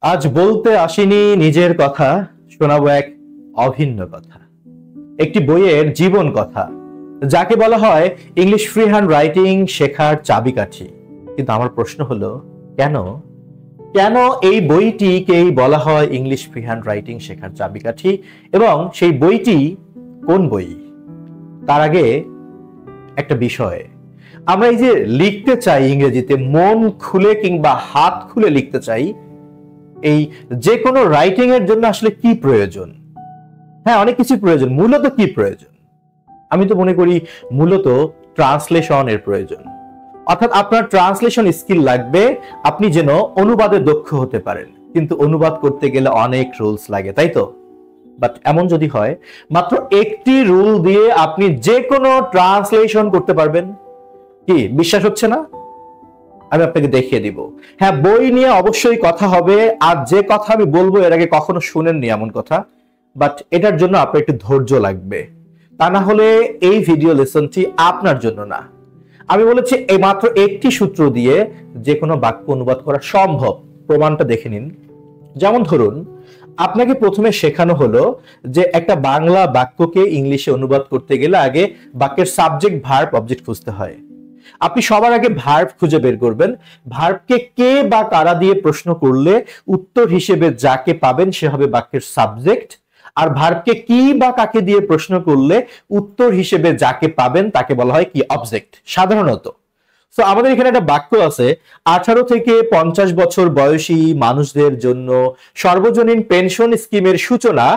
আজ বলতে আসিনি নিজের কথা, শোনাবো এক অভিন্ন কথা, একটি বইয়ের জীবন কথা, যাকে বলা হয় ইংলিশ ফ্রি হ্যান্ড রাইটিং শেখার চাবিকাঠি। কিন্তু আমার প্রশ্ন হলো, কেন কেন এই বইটিকেই বলা হয় ইংলিশ ফ্রি হ্যান্ড রাইটিং শেখার চাবিকাঠি, এবং সেই বইটি কোন বই? তার আগে একটা বিষয়, আমরা এই যে লিখতে চাই ইংরেজিতে মন খুলে কিংবা হাত খুলে লিখতে চাই, এই যে কোনো রাইটিং এর জন্য আসলে কি প্রয়োজন? হ্যাঁ, অনেক কিছু প্রয়োজন। মূলত কি প্রয়োজন? আমি তো মনে করি মূলত ট্রান্সলেশনের প্রয়োজন। অর্থাৎ আপনার ট্রান্সলেশন স্কিল লাগবে, আপনি যেন অনুবাদে দক্ষ হতে পারেন। কিন্তু অনুবাদ করতে গেলে অনেক রুলস লাগে, তাই তো? বাট এমন যদি হয় মাত্র একটি রুল দিয়ে আপনি যে কোনো ট্রান্সলেশন করতে পারবেন, কি বিশ্বাস হচ্ছে না? আমি আপনাকে দেখিয়ে দিব। হ্যাঁ, বই নিয়ে অবশ্যই কথা হবে, আর যে কথা আমি বলবো এর আগে কখনো শুনেননি এমন কথা। বাট এটার জন্য আপনার একটু ধৈর্য লাগবে, তা না হলে এই ভিডিও লেসনটি আপনার জন্য না। আমি বলেছি এই মাত্র একটি সূত্র দিয়ে যে কোনো বাক্য অনুবাদ করা সম্ভব। প্রমাণটা দেখে নিন। যেমন ধরুন, আপনাকে প্রথমে শেখানো হলো যে একটা বাংলা বাক্যকে ইংলিশে অনুবাদ করতে গেলে আগে বাক্যের সাবজেক্ট ভার্ব অবজেক্ট খুঁজতে হয়। আপনি সবার আগে ভার্ব খুঁজে বের করবেন। ভার্বকে কে বা কারা দিয়ে প্রশ্ন করলে উত্তর হিসেবে যাকে পাবেন সে হবে বাক্যের সাবজেক্ট, আর ভার্বকে কি বা কাকে দিয়ে প্রশ্ন করলে উত্তর হিসেবে যাকে পাবেন তাকে বলা হয় কি? অবজেক্ট, সাধারণত। তো আমাদের এখানে একটা বাক্য আছে, 18 থেকে 50 বছর বয়সী মানুষদের জন্য সর্বজনীন পেনশন স্কিমের সূচনা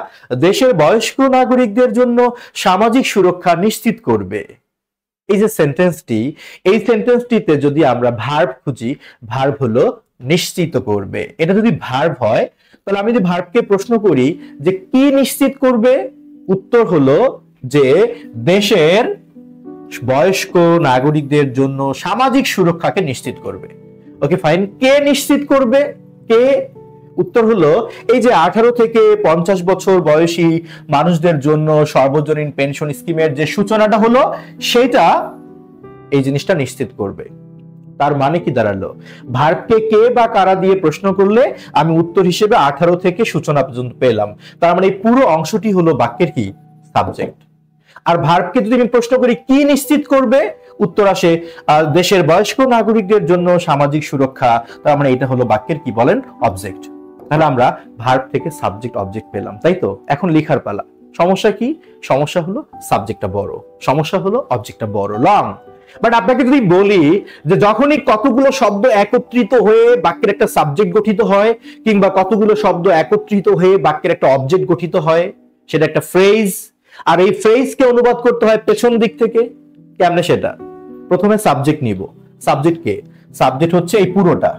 দেশের বয়স্ক নাগরিকদের জন্য সামাজিক সুরক্ষা নিশ্চিত করবে। এই যে সেন্টেন্সটি, এই সেন্টেন্সটিতে যদি আমরা ভার্ব খুঁজি, ভার্ব হলো নিশ্চিত করবে। এটা যদি ভার্ব হয়, তাহলে আমি যদি ভার্বকে প্রশ্ন করি যে কি নিশ্চিত করবে, উত্তর হলো যে দেশের বয়স্ক নাগরিকদের জন্য সামাজিক সুরক্ষাকে নিশ্চিত করবে। ওকে ফাইন, কে নিশ্চিত করবে? কে? উত্তর হলো এই যে 18 থেকে 50 বছর বয়সী মানুষদের জন্য সর্বজনীন পেনশন স্কিমের যে সূচনাটা হলো, সেটা এই জিনিসটা নিশ্চিত করবে। তার মানে কি দাঁড়ালো? ভার্বকে কে বা কারা দিয়ে প্রশ্ন করলে আমি উত্তর হিসেবে 18 থেকে সূচনা পর্যন্ত পেলাম। তার মানে এই পুরো অংশটি হলো বাক্যের কি? সাবজেক্ট। আর ভার্বকে যদি আমি প্রশ্ন করি কি নিশ্চিত করবে, উত্তর আসে দেশের বয়স্ক নাগরিকদের জন্য সামাজিক সুরক্ষা। তার মানে এটা হলো বাক্যের কি বলেন? অবজেক্ট। তাহলে আমরা ভার্ব থেকে সাবজেক্ট অবজেক্ট পেলাম, তাই তো? এখন লেখার পালা। সমস্যা কি? সমস্যা হলো সাবজেক্টটা বড়, সমস্যা হলো অবজেক্টটা বড়, লং। বাট আপনাকে যদি বলি যে যখনই কতগুলো শব্দ একত্রিত হয়ে বাক্যের একটা সাবজেক্ট গঠিত হয়, কিংবা কতগুলো শব্দ একত্রিত হয়ে বাক্যের একটা অবজেক্ট গঠিত হয়, সেটা একটা ফ্রেজ। আর এই ফ্রেজকে অনুবাদ করতে হয় পেছন দিক থেকে। কেমনে সেটা? প্রথমে সাবজেক্ট নিব। সাবজেক্ট কে? সাবজেক্ট হচ্ছে এই পুরোটা।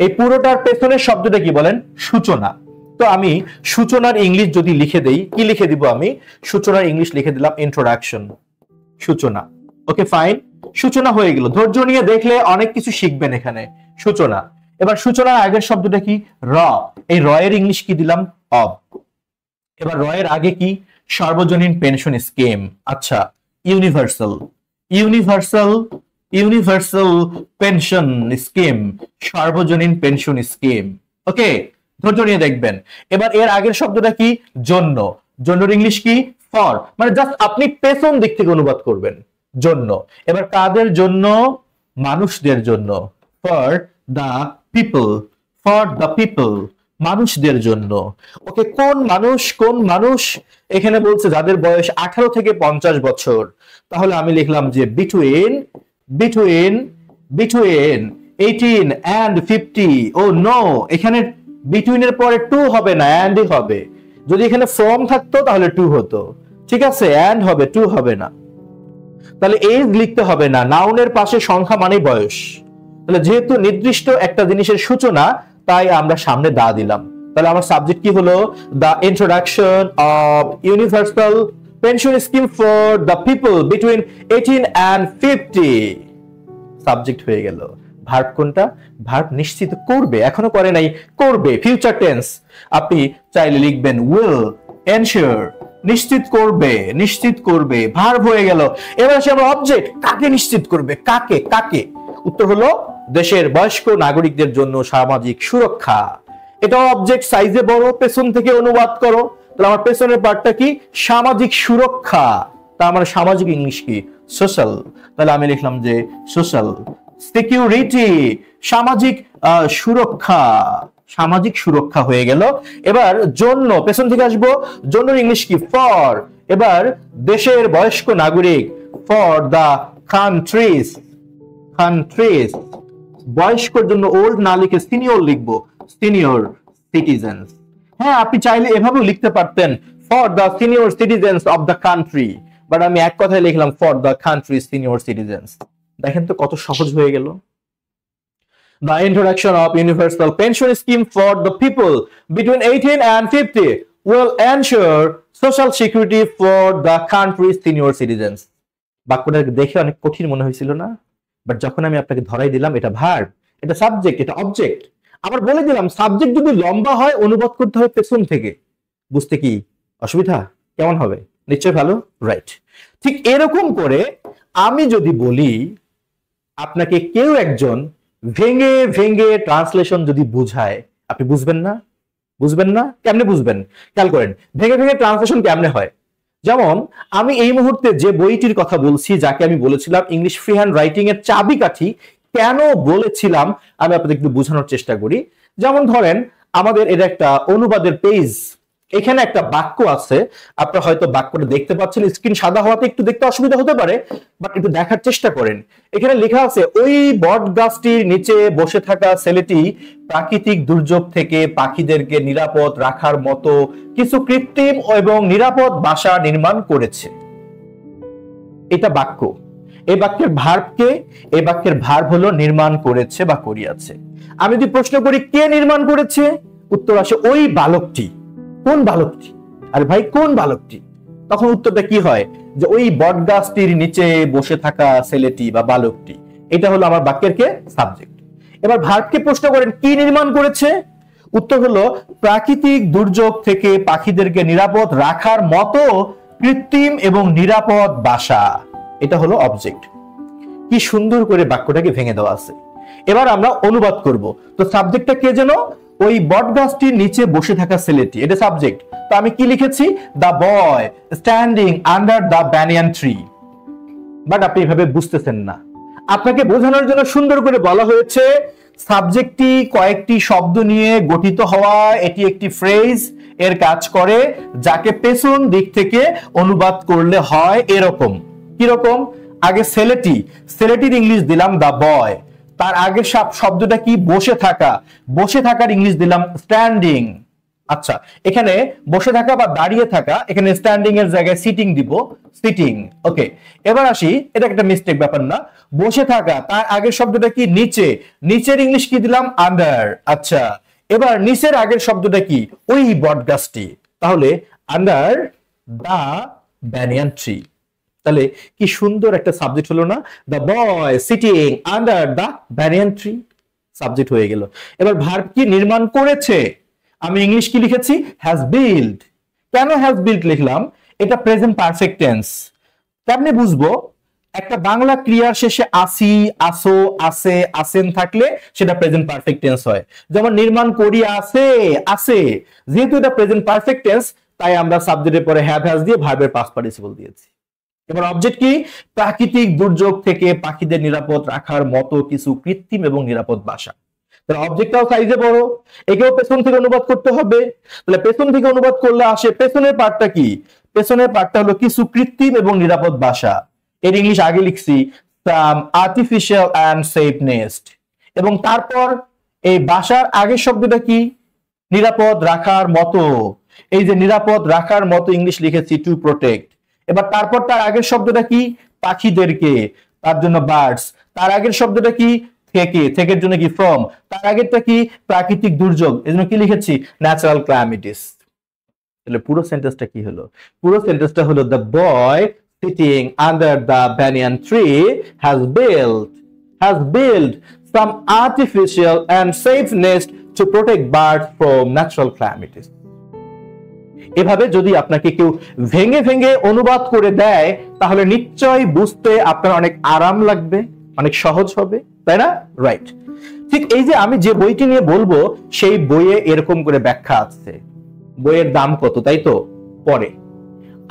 এই পুরোটার পেছনের শব্দটা কি বলেন? সূচনা। তো আমি সূচনার ইংলিশ যদি লিখে দেই, কি লিখে দিব আমি? সূচনার ইংলিশ লিখে দিলাম ইন্ট্রোডাকশন। সূচনা। ওকে ফাইন, সূচনা হয়ে গেল। ধৈর্য নিয়ে দেখলে অনেক কিছু শিখবেন এখানে। সূচনা। এবার সূচনার আগের শব্দটা কি? র। এই র এর ইংলিশ কি দিলাম? অব। এবার র এর আগে কি? সর্বজনীন পেনশন স্কিম। আচ্ছা, universal. Universal, universal pension scheme, সর্বজনীন পেনশন স্কিম। ওকে, ধৈর্য নিয়ে দেখবেন। এবার এর আগের শব্দটা কি? জন্য। জন্যর ইংলিশ কি? ফর। মানে জাস্ট আপনি পেছন দিক থেকে অনুবাদ করবেন, জন্য। এবার কাদের জন্য? মানুষদের জন্য। For the people, for the people, মানুষদের জন্য। ওকে, কোন মানুষ? কোন মানুষ? এখানে বলছে যাদের বয়স 18 থেকে 50 বছর। তাহলে আমি লিখলাম যে between, between, between 18 and 50। Oh no, এখানে বিটুইন এর পরে টু হবে না, অ্যান্ড হবে। যদি এখানে ফ্রম থাকতো তাহলে টু হতো। ঠিক আছে, অ্যান্ড হবে, টু হবে না। তাহলে এজ লিখতে হবে না, নাউনের পাশে সংখ্যা মানে বয়স। তাহলে যেহেতু নির্দিষ্ট একটা জিনিসের সূচনা, তাই আমরা সামনে দা দিলাম। তাহলে আমার সাবজেক্ট কি হলো? The introduction of universal pension scheme for the people between 18 and 50। Subject হয়ে গেল। ভার্ব কোনটা? ভার্ব নিশ্চিত করবে, এখনো করে নাই, করবে, ফিউচার টেন্স। আপনি চাইলে লিখবেন উইল, এনশিওর, নিশ্চিত করবে, নিশ্চিত করবে, ভার্ব হয়ে গেল। এবার আসে আমরা অবজেক্ট। কাকে নিশ্চিত করবে? কাকে? কাকে? উত্তর হলো দেশের বয়স্ক নাগরিকদের জন্য সামাজিক সুরক্ষা। এটাও অবজেক্ট, সাইজে বড়, পেছন থেকে অনুবাদ করো। তাহলে আমার পেছনের পার্টটা কি? সামাজিক সুরক্ষা। তার মানে সামাজিক ইংলিশ কি? সোশ্যাল। তাহলে আমি লিখলাম যে সোশ্যাল। সিকিউরিটি, সামাজিক সুরক্ষা, সামাজিক সুরক্ষা হয়ে গেল। এবার জন্য, পেছন থেকে আসবো, জন্য ইংলিশ কি? ফর। এবার দেশের বয়স্ক নাগরিক, ফর দা কান্ট্রিজ, কান্ট্রিজ। বয়স্কর জন্য ওল্ড না লিখে সিনিয়র লিখবো, সিনিয়র সিটিজেন্স। হ্যাঁ, আপনি চাইলে এভাবেও লিখতে পারতেন, for the senior citizens of the country, but আমি এক কথায় লিখলাম for the country senior citizens. দেখেন তো কত সহজ হয়ে গেল। The introduction of universal pension scheme for the people between 18 and 50 will ensure social security for the country's senior citizens. বাক্যটা দেখে অনেক কঠিন মনে হয়েছিল না? বাট যখন আমি আপনাকে ধরাই দিলাম এটা ভার্ব, এটা সাবজেক্ট, এটা অবজেক্ট, আবার বলে দিলাম সাবজেক্ট যদি লম্বা হয় অনুবাদ করতে হবে পেছন থেকে, বুঝতে কি অসুবিধা? কেমন হবে? নিশ্চয় ভালো, রাইট। ঠিক এরকম করে আমি যদি বলি আপনাকে কেউ একজন ভেঙে ভেঙে ট্রান্সলেশন যদি বুঝায়, আপনি বুঝবেন না? বুঝবেন না? কেমনে বুঝবেন? খেয়াল করেন, ভেঙে ভেঙে ট্রান্সলেশন কেমনে হয়। যেমন আমি এই মুহূর্তে যে বইটির কথা বলছি, যাকে আমি বলেছিলাম ইংলিশ ফ্রি হ্যান্ড রাইটিং এর চাবিকাঠি, কেন বলেছিলাম আমি আপনাদের একটু বোঝানোর চেষ্টা করি। যেমন ধরেন আমাদের এটা একটা অনুবাদের পেজ, এখানে একটা বাক্য আছে, আপনারা হয়তো বাক্যটা দেখতে পাচ্ছেন, স্ক্রিন সাদা হওয়াতে একটু দেখতে অসুবিধা হতে পারে, বাট একটু দেখার চেষ্টা করেন। এখানে লেখা আছে, ওই বট গাছটির নিচে বসে থাকা ছেলেটি প্রাকৃতিক দুর্যোগ থেকে পাখিদেরকে নিরাপদ রাখার মতো কিছু কৃত্রিম এবং নিরাপদ বাসা নির্মাণ করেছে। এটা বাক্য। এই বাক্যের ভার্বকে, এই বাক্যের ভার্ব হলো নির্মাণ করেছে বা করিয়াছে। আমি যদি প্রশ্ন করি কে নির্মাণ করেছে, উত্তর আসে ওই বালকটি। কোন বালকটি? আরে ভাই কোন বালকটি? তখন উত্তরটা কি হয়? যে ওই বটগাছটির নিচে বসে থাকা ছেলেটি বা বালকটি। এটা হলো আমার বাক্যের কে? সাবজেক্ট। এবার ভার্বকে প্রশ্ন করেন কি নির্মাণ করেছে, উত্তর হলো প্রাকৃতিক দুর্যোগ থেকে পাখিদেরকে নিরাপদ রাখার মতো কৃত্রিম এবং নিরাপদ বাসা। এটা হলো অবজেক্ট। কি সুন্দর করে বাক্যটাকে ভেঙে দেওয়া আছে। এবার আমরা অনুবাদ করব। তো সাবজেক্টটা কে যেন? ওই বটগাছটির নিচে বসে থাকা ছেলেটি, এটা সাবজেক্ট। তো আমি কি লিখেছি? The boy standing under the banyan tree. But আপনি এভাবে বুঝতেছেন না। আপনাকে বোঝানোর জন্য সুন্দর করে বলা হয়েছে সাবজেক্টটি কয়েকটি শব্দ নিয়ে গঠিত হওয়া, এটি একটি ফ্রেজ এর কাজ করে, যাকে পেছন দিক থেকে অনুবাদ করলে হয় এরকম। কিরকম? আগে ছেলেটি, ছেলেটির ইংলিশ দিলাম দা বয়। তার আগের শব্দটা কি? বসে থাকা। বসে থাকার ইংলিশ দিলাম স্ট্যান্ডিং। আচ্ছা, এখানে বসে থাকা বা দাঁড়িয়ে থাকা, এখানে স্ট্যান্ডিং এর জায়গায় সিটিং দিব, সিটিং। ওকে, এবার আসি, এটা একটা মিস্টেক ব্যাপার না। বসে থাকা, তার আগের শব্দটা কি? নিচে। নিচের ইংলিশ কি দিলাম? আন্ডার। আচ্ছা, এবার নিচের আগের শব্দটা কি? ওই বটগাছটি। তাহলে আন্ডার দা ব্যানিয়ান ট্রি। তাহলে কি সুন্দর একটা সাবজেক্ট হলো না? The boy sitting under the banyan tree, subject হয়ে গেল। এবার ভার্ব কি? নির্মাণ করেছে। আমি ইংলিশ কি লিখেছি? Has build. কেন হ্যাজ বিল্ড লিখলাম? এটা প্রেজেন্ট পারফেক্ট টেন্স। কেমনে বুঝবো? একটা বাংলা ক্রিয়ার শেষে আসি, আসো, আসে, আসেন থাকলে সেটা প্রেজেন্ট পারফেক্ট টেন্স হয়। যেমন নির্মাণ করি আছে, আছে। যেহেতু এটা প্রেজেন্ট পারফেক্ট টেন্স, তাই আমরা সাবজেক্টের পরে হ্যাভ হ্যাজ দিয়ে ভার্বের পাস্ট পার্টিসিপল দিয়েছি। এবার অবজেক্ট কি? প্রাকৃতিক দুর্যোগ থেকে পাখিদের নিরাপদ রাখার মতো কিছু কৃত্রিম এবং নিরাপদ বাসা। তাহলে অবজেক্টটাও সাইজে বড়, একেও পেছন থেকে অনুবাদ করতে হবে। তাহলে পেছন থেকে অনুবাদ করলে আসে পেছনের পার্টটা কি? পেছনের পার্টটা হলো কিছু কৃত্রিম এবং নিরাপদ বাসা। এর ইংলিশ আগে লিখছি সাম আর্টিফিশিয়াল এন্ড সেফ নেস্ট। এবং তারপর এই বাসার আগের শব্দটা কি? নিরাপদ রাখার মতো। এই যে নিরাপদ রাখার মতো ইংলিশ লিখেছি টু প্রোটেক্ট। এবার তারপর তার আগের শব্দটা কি? পাখিদেরকে, তার জন্য বার্ডস। তার আগের শব্দটা কি? থেকে, থেকের জন্য কি? ফ্রম। তার আগেরটা কি? প্রাকৃতিক দুর্যোগ, এজন্য কি লিখেছি? Natural calamities. তাহলে পুরো সেন্টেন্সটা কি হলো? পুরো সেন্টেন্সটা হলো the boy sitting under the banyan tree has built some artificial and safe nest to protect birds from natural calamities. এভাবে যদি আপনাকে কেউ ভেঙে ভেঙে অনুবাদ করে দেয়, তাহলে নিশ্চয়ই বুঝতে আপনার অনেক আরাম লাগবে, অনেক সহজ হবে। তাই না? রাইট। ঠিক এই যে আমি যে বইটি নিয়ে বলবো সেই বইয়ে এরকম করে ব্যাখ্যা আছে। বইয়ের দাম কত, তাই তো? পরে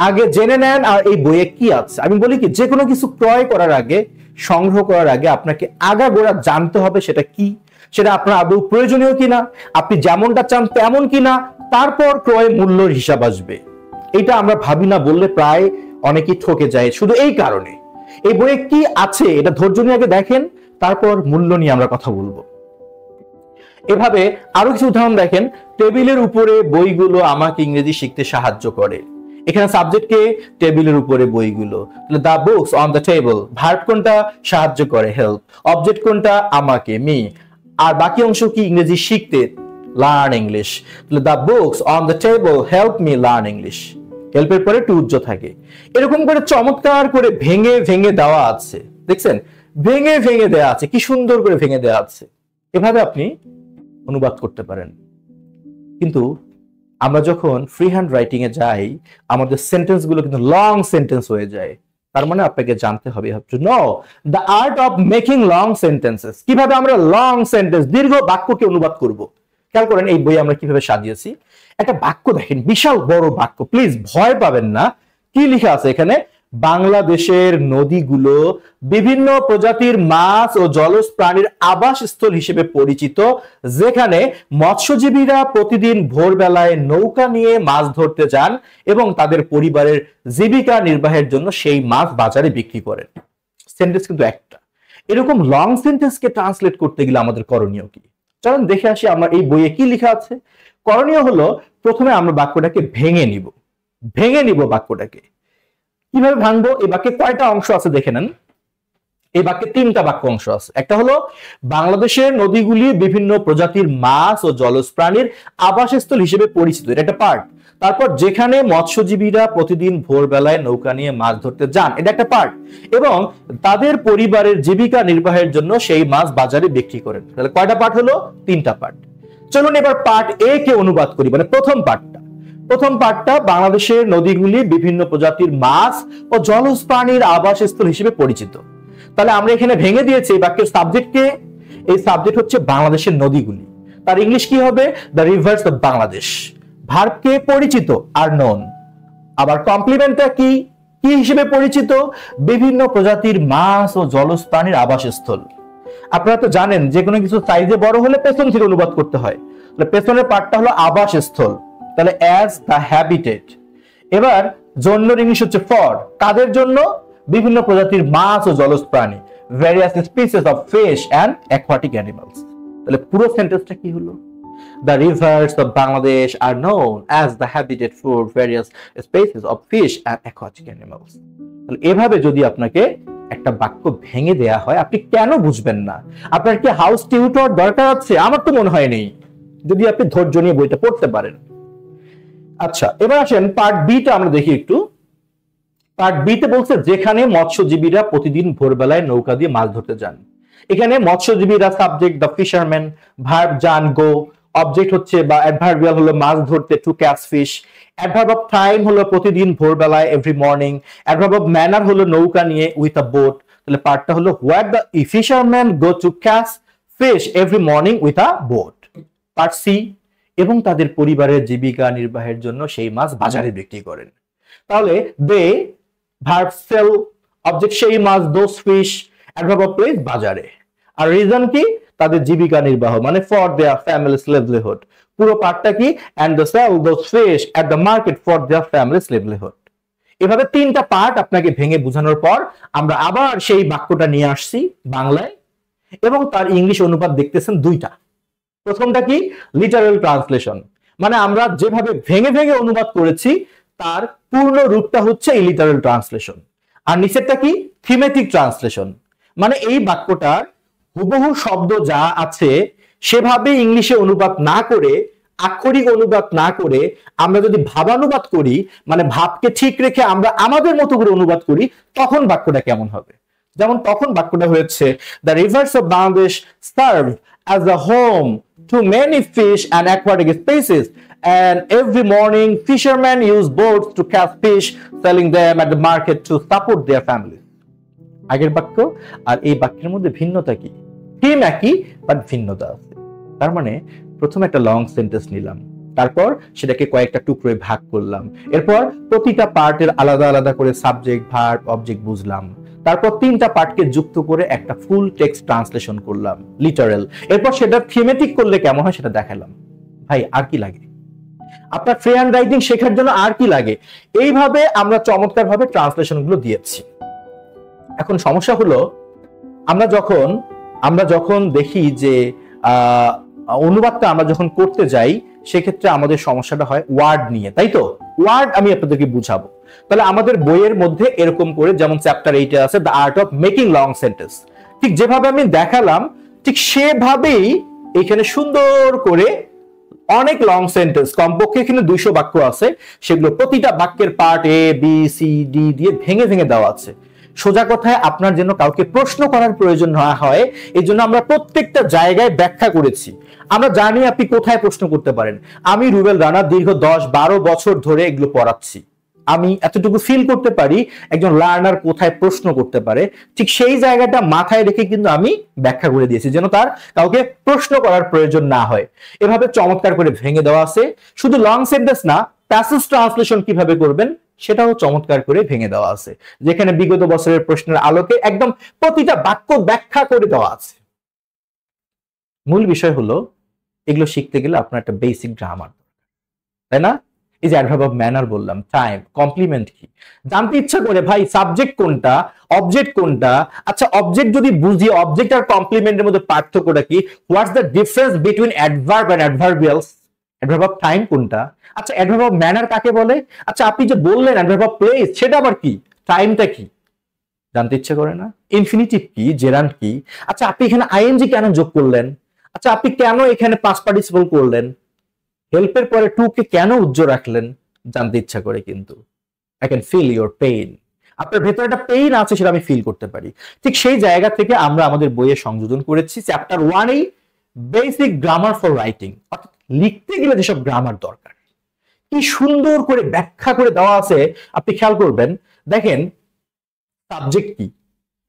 আগে জেনে নেন আর এই বইয়ে কি আছে। আমি বলি কি, যে কোনো কিছু ক্রয় করার আগে, সংগ্রহ করার আগে আপনাকে আগাগোড়া জানতে হবে সেটা কি, সেটা আপনার আদৌ প্রয়োজনীয় কিনা, আপনি যেমনটা চান তেমন কিনা, তারপর ক্রয় মূল্যের হিসাব আসবে। এটা আমরা ভাবি না বললে প্রায় অনেকেই ঠকে যায় শুধু এই কারণে। এই বইয়ে কি আছে এটা ধৈর্য নিয়ে আগে দেখেন, তারপর মূল্য নিয়ে আমরা কথা বলবো। এভাবে আরো কিছু উদাহরণ দেখেন। টেবিলের উপরে বইগুলো আমাকে ইংরেজি শিখতে সাহায্য করে। এখানে সাবজেক্ট কে? টেবিলের উপরে বইগুলো। The books on the table, verb কোনটা? সাহায্য করে, হেল্প। অবজেক্ট কোনটা? আমাকে, মি। আর বাকি অংশ কি? ইংরেজি শিখতে, learn English. The books on the table help me learn English. হেল্পের পরে টু উজ্জ থাকে। এরকম করে চমৎকার করে ভেঙে ভেঙে দেওয়া আছে, দেখছেন? ভেঙে ভেঙে দেওয়া আছে, কি সুন্দর করে ভেঙে দেওয়া আছে। এভাবে আপনি অনুবাদ করতে পারেন। কিন্তু আমরা যখন ফ্রি হ্যান্ড রাইটিং এ যাই, আমাদের সেন্টেন্স গুলো কিন্তু লং সেন্টেন্স হয়ে যায়। তার মানে আপনাকে জানতে হবে, you have to know the art of making long sentences. কিভাবে আমরা লং সেন্টেন্স, দীর্ঘ বাক্যকে অনুবাদ করব। খেয়াল করেন এই বই আমরা কিভাবে সাজিয়েছি। একটা বাক্য দেখেন, বিশাল বড় বাক্য, প্লিজ ভয় পাবেন না। কি লেখা আছে এখানে? বাংলাদেশের নদীগুলো বিভিন্ন প্রজাতির মাছ ও জলজ প্রাণীর আবাসস্থল হিসেবে পরিচিত, যেখানে মৎস্যজীবীরা প্রতিদিন ভোরবেলায় নৌকা নিয়ে মাছ ধরতে যান এবং তাদের পরিবারের জীবিকা নির্বাহের জন্য সেই মাছ বাজারে বিক্রি করেন। সেন্টেন্স কিন্তু একটা। এরকম লং সেন্টেন্সকে ট্রান্সলেট করতে গেলে আমাদের করণীয় কি? চলুন দেখে আসি আমার এই বইয়ে কি লেখা আছে। করণীয় হলো, প্রথমে আমরা বাক্যটাকে ভেঙে নিব বাক্যটাকে। কিভাবে ভাঙবো? এই বাক্যে কয়টা অংশ আছে দেখে নেন। এই বাক্যে তিনটা বাক্য অংশ আছে। একটা হলো বাংলাদেশের নদীগুলি বিভিন্ন প্রজাতির মাছ ও জলজ প্রাণীর আবাসস্থল হিসেবে পরিচিত, এটা একটা পার্ট। তারপর যেখানে মৎস্যজীবীরা প্রতিদিন ভোরবেলায় নৌকা নিয়ে মাছ ধরতে যান, এটা একটা পার্ট। এবং তাদের পরিবারের জীবিকা নির্বাহের জন্য সেই মাছ বাজারে বিক্রি করেন। তাহলে কয়টা পার্ট হলো? তিনটা পার্ট। চলুন এবার পার্ট এ কে অনুবাদ করি, মানে প্রথম পার্টটা বাংলাদেশের নদীগুলি বিভিন্ন প্রজাতির মাছ ও জলজ প্রাণীর আবাসস্থল হিসেবে পরিচিত। তাহলে আমরা এখানে ভেঙে দিয়েছি এই বাক্যের সাবজেক্টকে। এই সাবজেক্ট হচ্ছে বাংলাদেশের নদীগুলি। তার ইংলিশ কি হবে? The rivers of Bangladesh. ভার্বকে পরিচিত, আর নোন। আবার কমপ্লিমেন্টটা কি হিসেবে পরিচিত? বিভিন্ন প্রজাতির মাছ ও জলজ প্রাণীর আবাসস্থল। আপনারা তো জানেন যে কোনো কিছু সাইজে বড় হলে পেছন থেকে অনুবাদ করতে হয়। তাহলে পেছনের পার্টটা হলো আবাসস্থল, তাহলে অ্যাজ দ্য হ্যাবিটেট। এবার জন্যর ইংলিশ হচ্ছে ফর, কাদের জন্য? বিভিন্ন প্রজাতির মাছ ও জলজ প্রাণী, various species of fish and aquatic animals. তাহলে পুরো সেন্টেন্সটা কি হলো? The rivers of Bangladesh are known as the habitat for various species of fish and aquatic animals. তাহলে এভাবে যদি আপনাকে একটা বাক্য ভেঙে দেয়া হয়, আপনি কেন বুঝবেন না? আপনার কি হাউস টিউটর দরকার আছে? আমার তো মনে হয় নেই, যদি আপনি ধৈর্য নিয়ে বইটা পড়তে পারেন। আচ্ছা, এবার আসেন পার্ট বি টা আমরা দেখি একটু। পার্ট বি তে বলছে যেখানে মৎস্যজীবীরা প্রতিদিন ভোরবেলায় নৌকা দিয়ে মাছ ধরতে যান। এখানে মৎস্যজীবীরা সাবজেক্ট, দ্য ফিশারম্যান। ভার্ব যান, গো। অবজেক্ট হচ্ছে বা অ্যাডভার্বিয়াল হলো মাছ ধরতে, to catch fish. Adverb of time হলো প্রতিদিন ভোরবেলায়, every morning. Adverb of manner হলো নৌকা নিয়ে, উইথ আ বোট। তাহলে পার্টটা হলো what the fisherman go to catch fish every morning with a boat. Part C, এবং তাদের পরিবারের জীবিকা নির্বাহের জন্য সেই মাছ বাজারে বিক্রি করেন। তাহলে দে, ভার্ব সেল, অবজেক্ট সেই মাছ, those fish. Adverb of place বাজারে। আর রিজন কি? তাদের জীবিকা নির্বাহ, মানে ফর দেয়ার ফ্যামিলিস লিভলিহুড। পুরো পার্টটা কি? And they sell those fish at the market for their families livelihood. এভাবে তিনটা পার্ট আপনাকে ভেঙে বোঝানোর পর আমরা আবার সেই বাক্যটা নিয়ে আসছি বাংলায়, এবং তার ইংলিশ অনুবাদ দেখতেছেন দুইটা। প্রথমটা কি? লিটারাল ট্রান্সলেশন, মানে আমরা যেভাবে ভেঙে ভেঙে অনুবাদ করেছি তার পূর্ণ রূপটা হচ্ছে এই লিটারাল ট্রান্সলেশন। আর নিচেরটা কি? থিমেটিক ট্রান্সলেশন, মানে এই বাক্যটার হুবহু শব্দ যা আছে সেভাবে ইংলিশে অনুবাদ না করে, আক্ষরিক অনুবাদ না করে আমরা যদি ভাবানুবাদ করি, মানে ভাবকে ঠিক রেখে আমরা আমাদের মতো করে অনুবাদ করি, তখন বাক্যটা কেমন হবে? যেমন তখন বাক্যটা হয়েছে, the rivers of Bangladesh serve as a home to many fish and aquatic species, and every morning fishermen use boats to catch fish, selling them at the market to support their families. আগের বাক্য আর এই বাক্যের মধ্যে ভিন্নতা কি? Theme একই but ভিন্নতা আছে। তার মানে প্রথমে একটা লং সেন্টেন্স নিলাম, তারপর সেটাকে কয়েকটা টুকরোয় ভাগ করলাম, এরপর প্রতিটা পার্টের আলাদা আলাদা করে সাবজেক্ট, ভার্ব, অবজেক্ট বুঝলাম, তারপর তিনটা পার্টকে যুক্ত করে একটা ফুল টেক্সট ট্রান্সলেশন করলাম, লিটারাল। এরপর সেটা থিমেটিক করলে কেমন হয় সেটা দেখালাম। ভাই আর কি লাগে? আপনার ফ্রি হ্যান্ড রাইটিং শেখার জন্য আর কি লাগে? এইভাবে আমরা চমৎকার ভাবে ট্রান্সলেশন গুলো দিয়েছি। এখন সমস্যা হলো আমরা যখন দেখি যে অনুবাদটা আমরা যখন করতে যাই, সেক্ষেত্রে আমাদের সমস্যাটা হয় ওয়ার্ড নিয়ে, তাই তো? ওয়ার্ড আমি আপনাদেরকে বুঝাবো। তাহলে আমাদের বইয়ের মধ্যে এরকম করে, যেমন চ্যাপ্টার 8 আছে the art of making long sentence, ঠিক যেভাবে আমি দেখালাম ঠিক সেভাবেই এখানে সুন্দর করে অনেক লং সেন্টেন্স, কমপক্ষে এখানে 200 বাক্য আছে, সেগুলো প্রতিটা বাক্যের part A B C D দিয়ে ভেঙে ভেঙে দেওয়া আছে। সোজা কথায় আপনার জন্য কাউকে প্রশ্ন করার প্রয়োজন না হয়, এই জন্য আমরা প্রত্যেকটা জায়গায় ব্যাখ্যা করেছি। আমরা জানি আপনি কোথায় প্রশ্ন করতে পারেন। আমি রুবেল রানা দীর্ঘ 10-12 বছর ধরে এগুলো পড়াচ্ছি, আমি এতটুকু ফিল করতে পারি একজন লার্নার কোথায় প্রশ্ন করতে পারে। ঠিক সেই জায়গাটা মাথায় রেখে কিন্তু আমি ব্যাখ্যা করে দিয়েছি, যেন তার কাউকে প্রশ্ন করার প্রয়োজন না হয়। এভাবে চমৎকার করে ভেঙে দেওয়া আছে। শুধু লং সেন্টেন্স না, প্যাসেজ ট্রান্সলেশন কিভাবে করবেন সেটাও চমৎকার করে ভেঙে দেওয়া আছে, যেখানে বিগত বছরের প্রশ্নের আলোকে একদম প্রতিটা বাক্য ব্যাখ্যা করে দেওয়া আছে। মূল বিষয় হলো এগুলো শিখতে গেলে আপনার একটা বেসিক গ্রামার, তাই না? এই যে অ্যাডভার্ব অফ ম্যানার বললাম, টাইম, কমপ্লিমেন্ট কি, জানতে ইচ্ছা করে ভাই সাবজেক্ট কোনটা, অবজেক্ট কোনটা। আচ্ছা অবজেক্ট যদি বুঝি, অবজেক্ট আর কমপ্লিমেন্টের মধ্যে পার্থক্যটা কি? What's the difference between adverb and adverbials? Adverb of time কোনটা? আচ্ছা অ্যাডভার্ব অফ ম্যানার কাকে বলে? আচ্ছা আপনি যে বললেন অ্যাডভার্ব অফ প্লেস, সেটা আবার কি? টাইমটা কি? জানতে ইচ্ছা করে না? ইনফিনিটিভ কি, জেরান্ড কি? আচ্ছা আপনি এখানে আইএনজি কেন যোগ করলেন? আচ্ছা আপনি কেন এখানে পাস্ট পার্টিসিপল করলেন? হেল্পের পরে টু কে কেন উজ্জ্বল রাখলেন? জানতে ইচ্ছা করে কিন্তু। I can feel your pain. আপনার ভেতরে একটা পেইন আছে, সেটা আমি ফিল করতে পারি। ঠিক সেই জায়গা থেকে আমরা আমাদের বইয়ে সংযোজন করেছি চ্যাপ্টার 1 এই বেসিক গ্রামার ফর রাইটিং, অর্থাৎ লিখতে গেলে যেসব গ্রামার দরকার, কি সুন্দর করে ব্যাখ্যা করে দেওয়া আছে। আপনি খেয়াল করবেন, দেখেন সাবজেক্ট কি,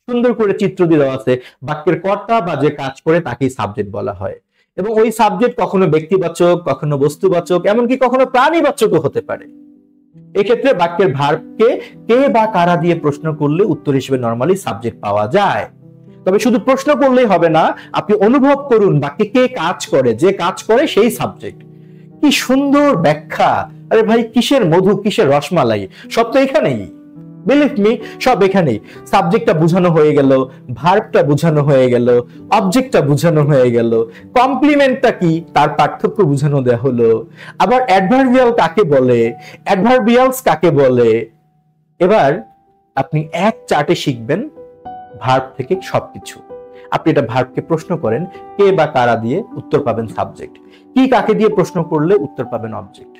সুন্দর করে চিত্র দিয়ে দেওয়া আছে। বাক্যের কর্তা বা যে কাজ করে তাকেই সাবজেক্ট বলা হয়, এবং ওই সাবজেক্ট কখনো ব্যক্তিবাচক, কখনো বস্তুবাচক, এমনকি কখনো প্রাণীবাচকও হতে পারে। এক্ষেত্রে বাক্যের ভার্বকে কে বা কারা দিয়ে প্রশ্ন করলে উত্তর হিসেবে নরমালি সাবজেক্ট পাওয়া যায়। তবে শুধু প্রশ্ন করলেই হবে না, আপনি অনুভব করুন বাক্যে কে কাজ করে, যে কাজ করে সেই সাবজেক্ট। কি সুন্দর ব্যাখ্যা! আরে ভাই কিসের মধু, কিসের রসমালাই, সব তো এখানেই। বিলিভ মি, সব এখানেই। সাবজেক্টটা বুঝানো হয়ে গেল, ভার্বটা বুঝানো হয়ে গেল, অবজেক্টটা বুঝানো হয়ে গেল, কমপ্লিমেন্টটা কি তার পার্থক্য বুঝানো দেয়া হলো, আবার অ্যাডভার্বিয়াল কাকে বলে, অ্যাডভার্বিয়ালস কাকে বলে। এবার আপনি এক চার্টে শিখবেন ভার্ব থেকে সবকিছু। আপনি এটা ভার্বকে প্রশ্ন করেন, কে বা কারা দিয়ে উত্তর পাবেন সাবজেক্ট, কি কাকে দিয়ে প্রশ্ন করলে উত্তর পাবেন অবজেক্ট।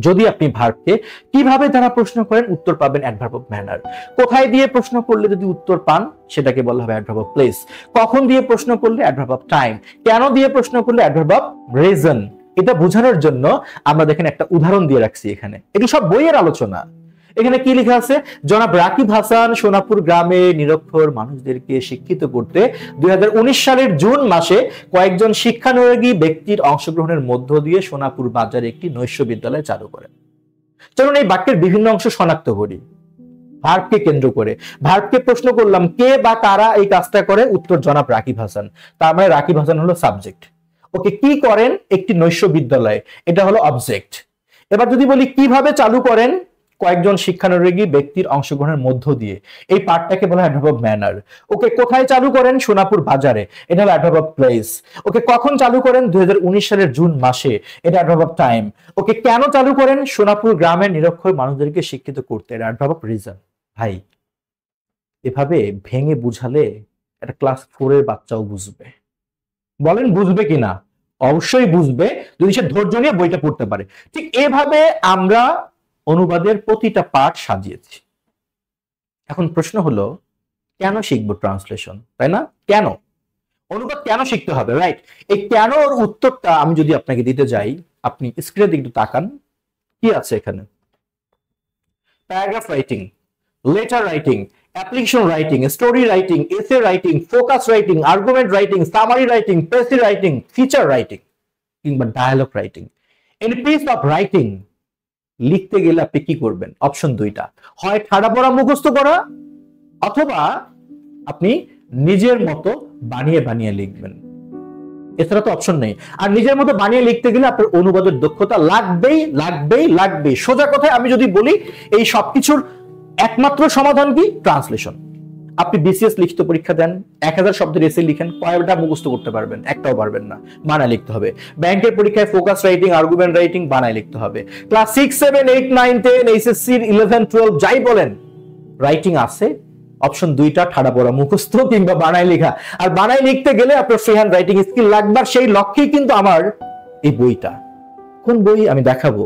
যদি আপনি ভার্বকে কিভাবে দ্বারা প্রশ্ন করেন উত্তর পাবেন অ্যাডভার্ব অফ ম্যানার। কোথায় দিয়ে প্রশ্ন করলে যদি উত্তর পান সেটাকে বলা হবে অ্যাডভার্ব অফ প্লেস। কখন দিয়ে প্রশ্ন করলে অ্যাডভার্ব অফ টাইম। কেন দিয়ে প্রশ্ন করলে অ্যাডভার্ব অফ রিজন। এটা বোঝানোর জন্য আমরা দেখেন একটা উদাহরণ দিয়ে রাখছি এখানে। এগুলো সব বইয়ের আলোচনা। এখানে কি লেখা আছে? জনাব রাকিব হাসান সোনাপুর গ্রামে নিরক্ষর মানুষদেরকে শিক্ষিত করতে 2019 সালের জুন মাসে কয়েকজন শিক্ষানুরাগী ব্যক্তির অংশগ্রহণের মধ্য দিয়ে সোনাপুর বাজারে একটি নৈশ বিদ্যালয় চালু করেন। চলুন এই বাক্যের বিভিন্ন অংশ শনাক্ত করি ভার্বকে কেন্দ্র করে। ভার্বকে প্রশ্ন করলাম কে বা কারা এই কাজটা করে, উত্তর জনাব রাকিব হাসান। তার মানে রাকিব হাসান হলো সাবজেক্ট। ওকে, কি করেন? একটি নৈশ বিদ্যালয়, এটা হলো অবজেক্ট। এবার যদি বলি কিভাবে চালু করেন, কয়েকজন শিক্ষানুরাগী ব্যক্তির অংশগ্রহণের মধ্য দিয়ে, এই পার্টটাকে বলা হয় অ্যাডভার্ব অফ ম্যানার। ওকে, কোথায় চালু করেন? সোনাপুর বাজারে, এটা হলো অ্যাডভার্ব অফ প্লেস। ওকে, কখন চালু করেন? 2019 সালের জুন মাসে, এটা অ্যাডভার্ব অফ টাইম। ওকে, কেন চালু করেন? সোনাপুর গ্রামের নিরক্ষর মানুষদেরকে শিক্ষিত করতে, এটা অ্যাডভার্ব অফ রিজন। ভাই এভাবে ভেঙে বুঝালে একটা ক্লাস 4 এর বাচ্চাও বুঝবে। বলেন বুঝবে কিনা? অবশ্যই বুঝবে, যদি সে ধৈর্য নিয়ে বইটা পড়তে পারে। ঠিক এভাবে আমরা অনুবাদের প্রতিটা পার্ট সাজিয়েছি। এখন প্রশ্ন হলো কেন শিখবো ট্রান্সলেশন, তাই না? কেন অনুবাদ কেন শিখতে হবে, রাইট? এই কেন ওর উত্তরটা আমি যদি আপনাকে দিতে যাই, আপনি স্ক্রিনে একটু তাকান, কি আছে এখানে? Paragraph writing. Letter writing, application writing, story writing, essay writing, focus writing, argument writing, summary writing, precis writing, feature writing কিংবা dialogue writing. Any piece of writing লিখতে গেলে আপনি কি করবেন? অপশন দুইটা, হয় ঠাড়া পড়া মুখস্থ করা, অথবা আপনি নিজের মতো বানিয়ে বানিয়ে লিখবেন। এছাড়া তো অপশন নেই। আর নিজের মতো বানিয়ে লিখতে গেলে আপনার অনুবাদের দক্ষতা লাগবেই লাগবেই লাগবেই। সোজা কথায় আমি যদি বলি, এই সবকিছুর একমাত্র সমাধান কি? ট্রান্সলেশন। আপনি বিসিএস লিখিত পরীক্ষা দেন, 1000 শব্দের এসে লিখেন, কয়টা মুখস্থ করতে পারবেন? একটাও পারবেন না, বানায় লিখতে হবে। ব্যাংকের পরীক্ষায় ফোকাস রাইটিং, আর্গুমেন্ট রাইটিং বানায় লিখতে হবে। ক্লাস 6, 7, 8, 9, 10, এইচএসসি 11, 12 যাই বলেন, রাইটিং আছে। অপশন দুইটা, ঠাড়া পড়া মুখস্থ কিংবা বানায় লেখা। আর বানায় লিখতে গেলে আপনার ফ্রি হ্যান্ড রাইটিং স্কিল লাগবে। সেই লক্ষ্যেই কিন্তু আমার এই বইটা। কোন বই আমি দেখাবো?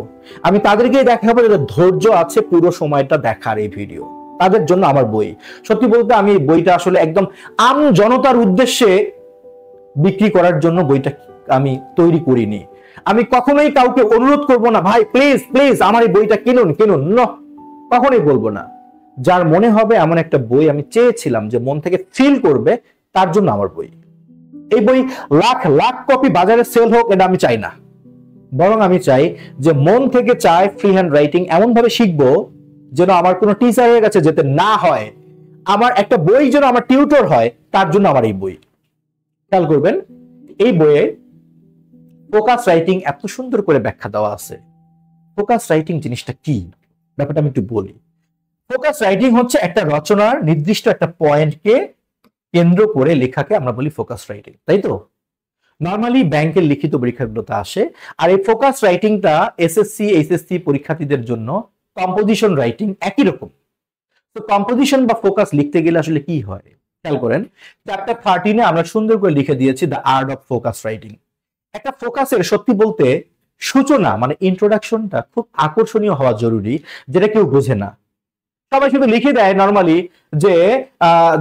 আমি তাদেরকেই দেখাবো যাদের ধৈর্য আছে পুরো সময়টা দেখার এই ভিডিও, তাদের জন্য আমার বই। সত্যি বলতে আমি বইটা আসলে একদম আম জনতার উদ্দেশ্যে বিক্রি করার জন্য বইটা আমি তৈরি করিনি। আমি কখনোই কাউকে অনুরোধ করব না, ভাই প্লিজ প্লিজ আমার এই বইটা কিনুন কিনুন, না, কখনোই বলবো না। যার মনে হবে এমন একটা বই আমি চেয়েছিলাম যে মন থেকে ফিল করবে, তার জন্য আমার বই। এই বই লাখ লাখ কপি বাজারে সেল হোক, এটা আমি চাই না। বরং আমি চাই যে মন থেকে চাই ফ্রি হ্যান্ড রাইটিং এমন ভাবে শিখবো যেন আমার কোনো টিচারের কাছে যেতে না হয়, আমার একটা বই যেন আমার টিউটর হয়, তার জন্য আমার এই বই। খেয়াল করবেন, এই বইয়ে ফোকাস রাইটিং এত সুন্দর করে ব্যাখ্যা দেওয়া আছে। ফোকাস রাইটিং জিনিসটা কি, ব্যাপারটা আমি একটু বলি। ফোকাস রাইটিং হচ্ছে একটা রচনার নির্দিষ্ট একটা পয়েন্টকে কেন্দ্র করে লেখাকে আমরা বলি ফোকাস রাইটিং, তাই তো? নরমালি ব্যাংকের লিখিত পরীক্ষাগুলোতে আসে। আর এই ফোকাস রাইটিংটা এসএসসি, এইচএসসি পরীক্ষার্থীদের জন্য কম্পোজিশন রাইটিং একই রকম। তো কম্পোজিশন বা ফোকাস লিখতে গেলে আসলে কি হয় খেয়াল করেন। চ্যাপ্টার 13-এ আমরা সুন্দর করে লিখে দিয়েছি the art of focus writing. একটা ফোকাসের সত্যি বলতে সূচনা মানে ইন্ট্রোডাকশনটা খুব আকর্ষণীয় হওয়া জরুরি, যেটা কেউ বোঝে না। সবাই শুধু লিখে দেয় নরমালি যে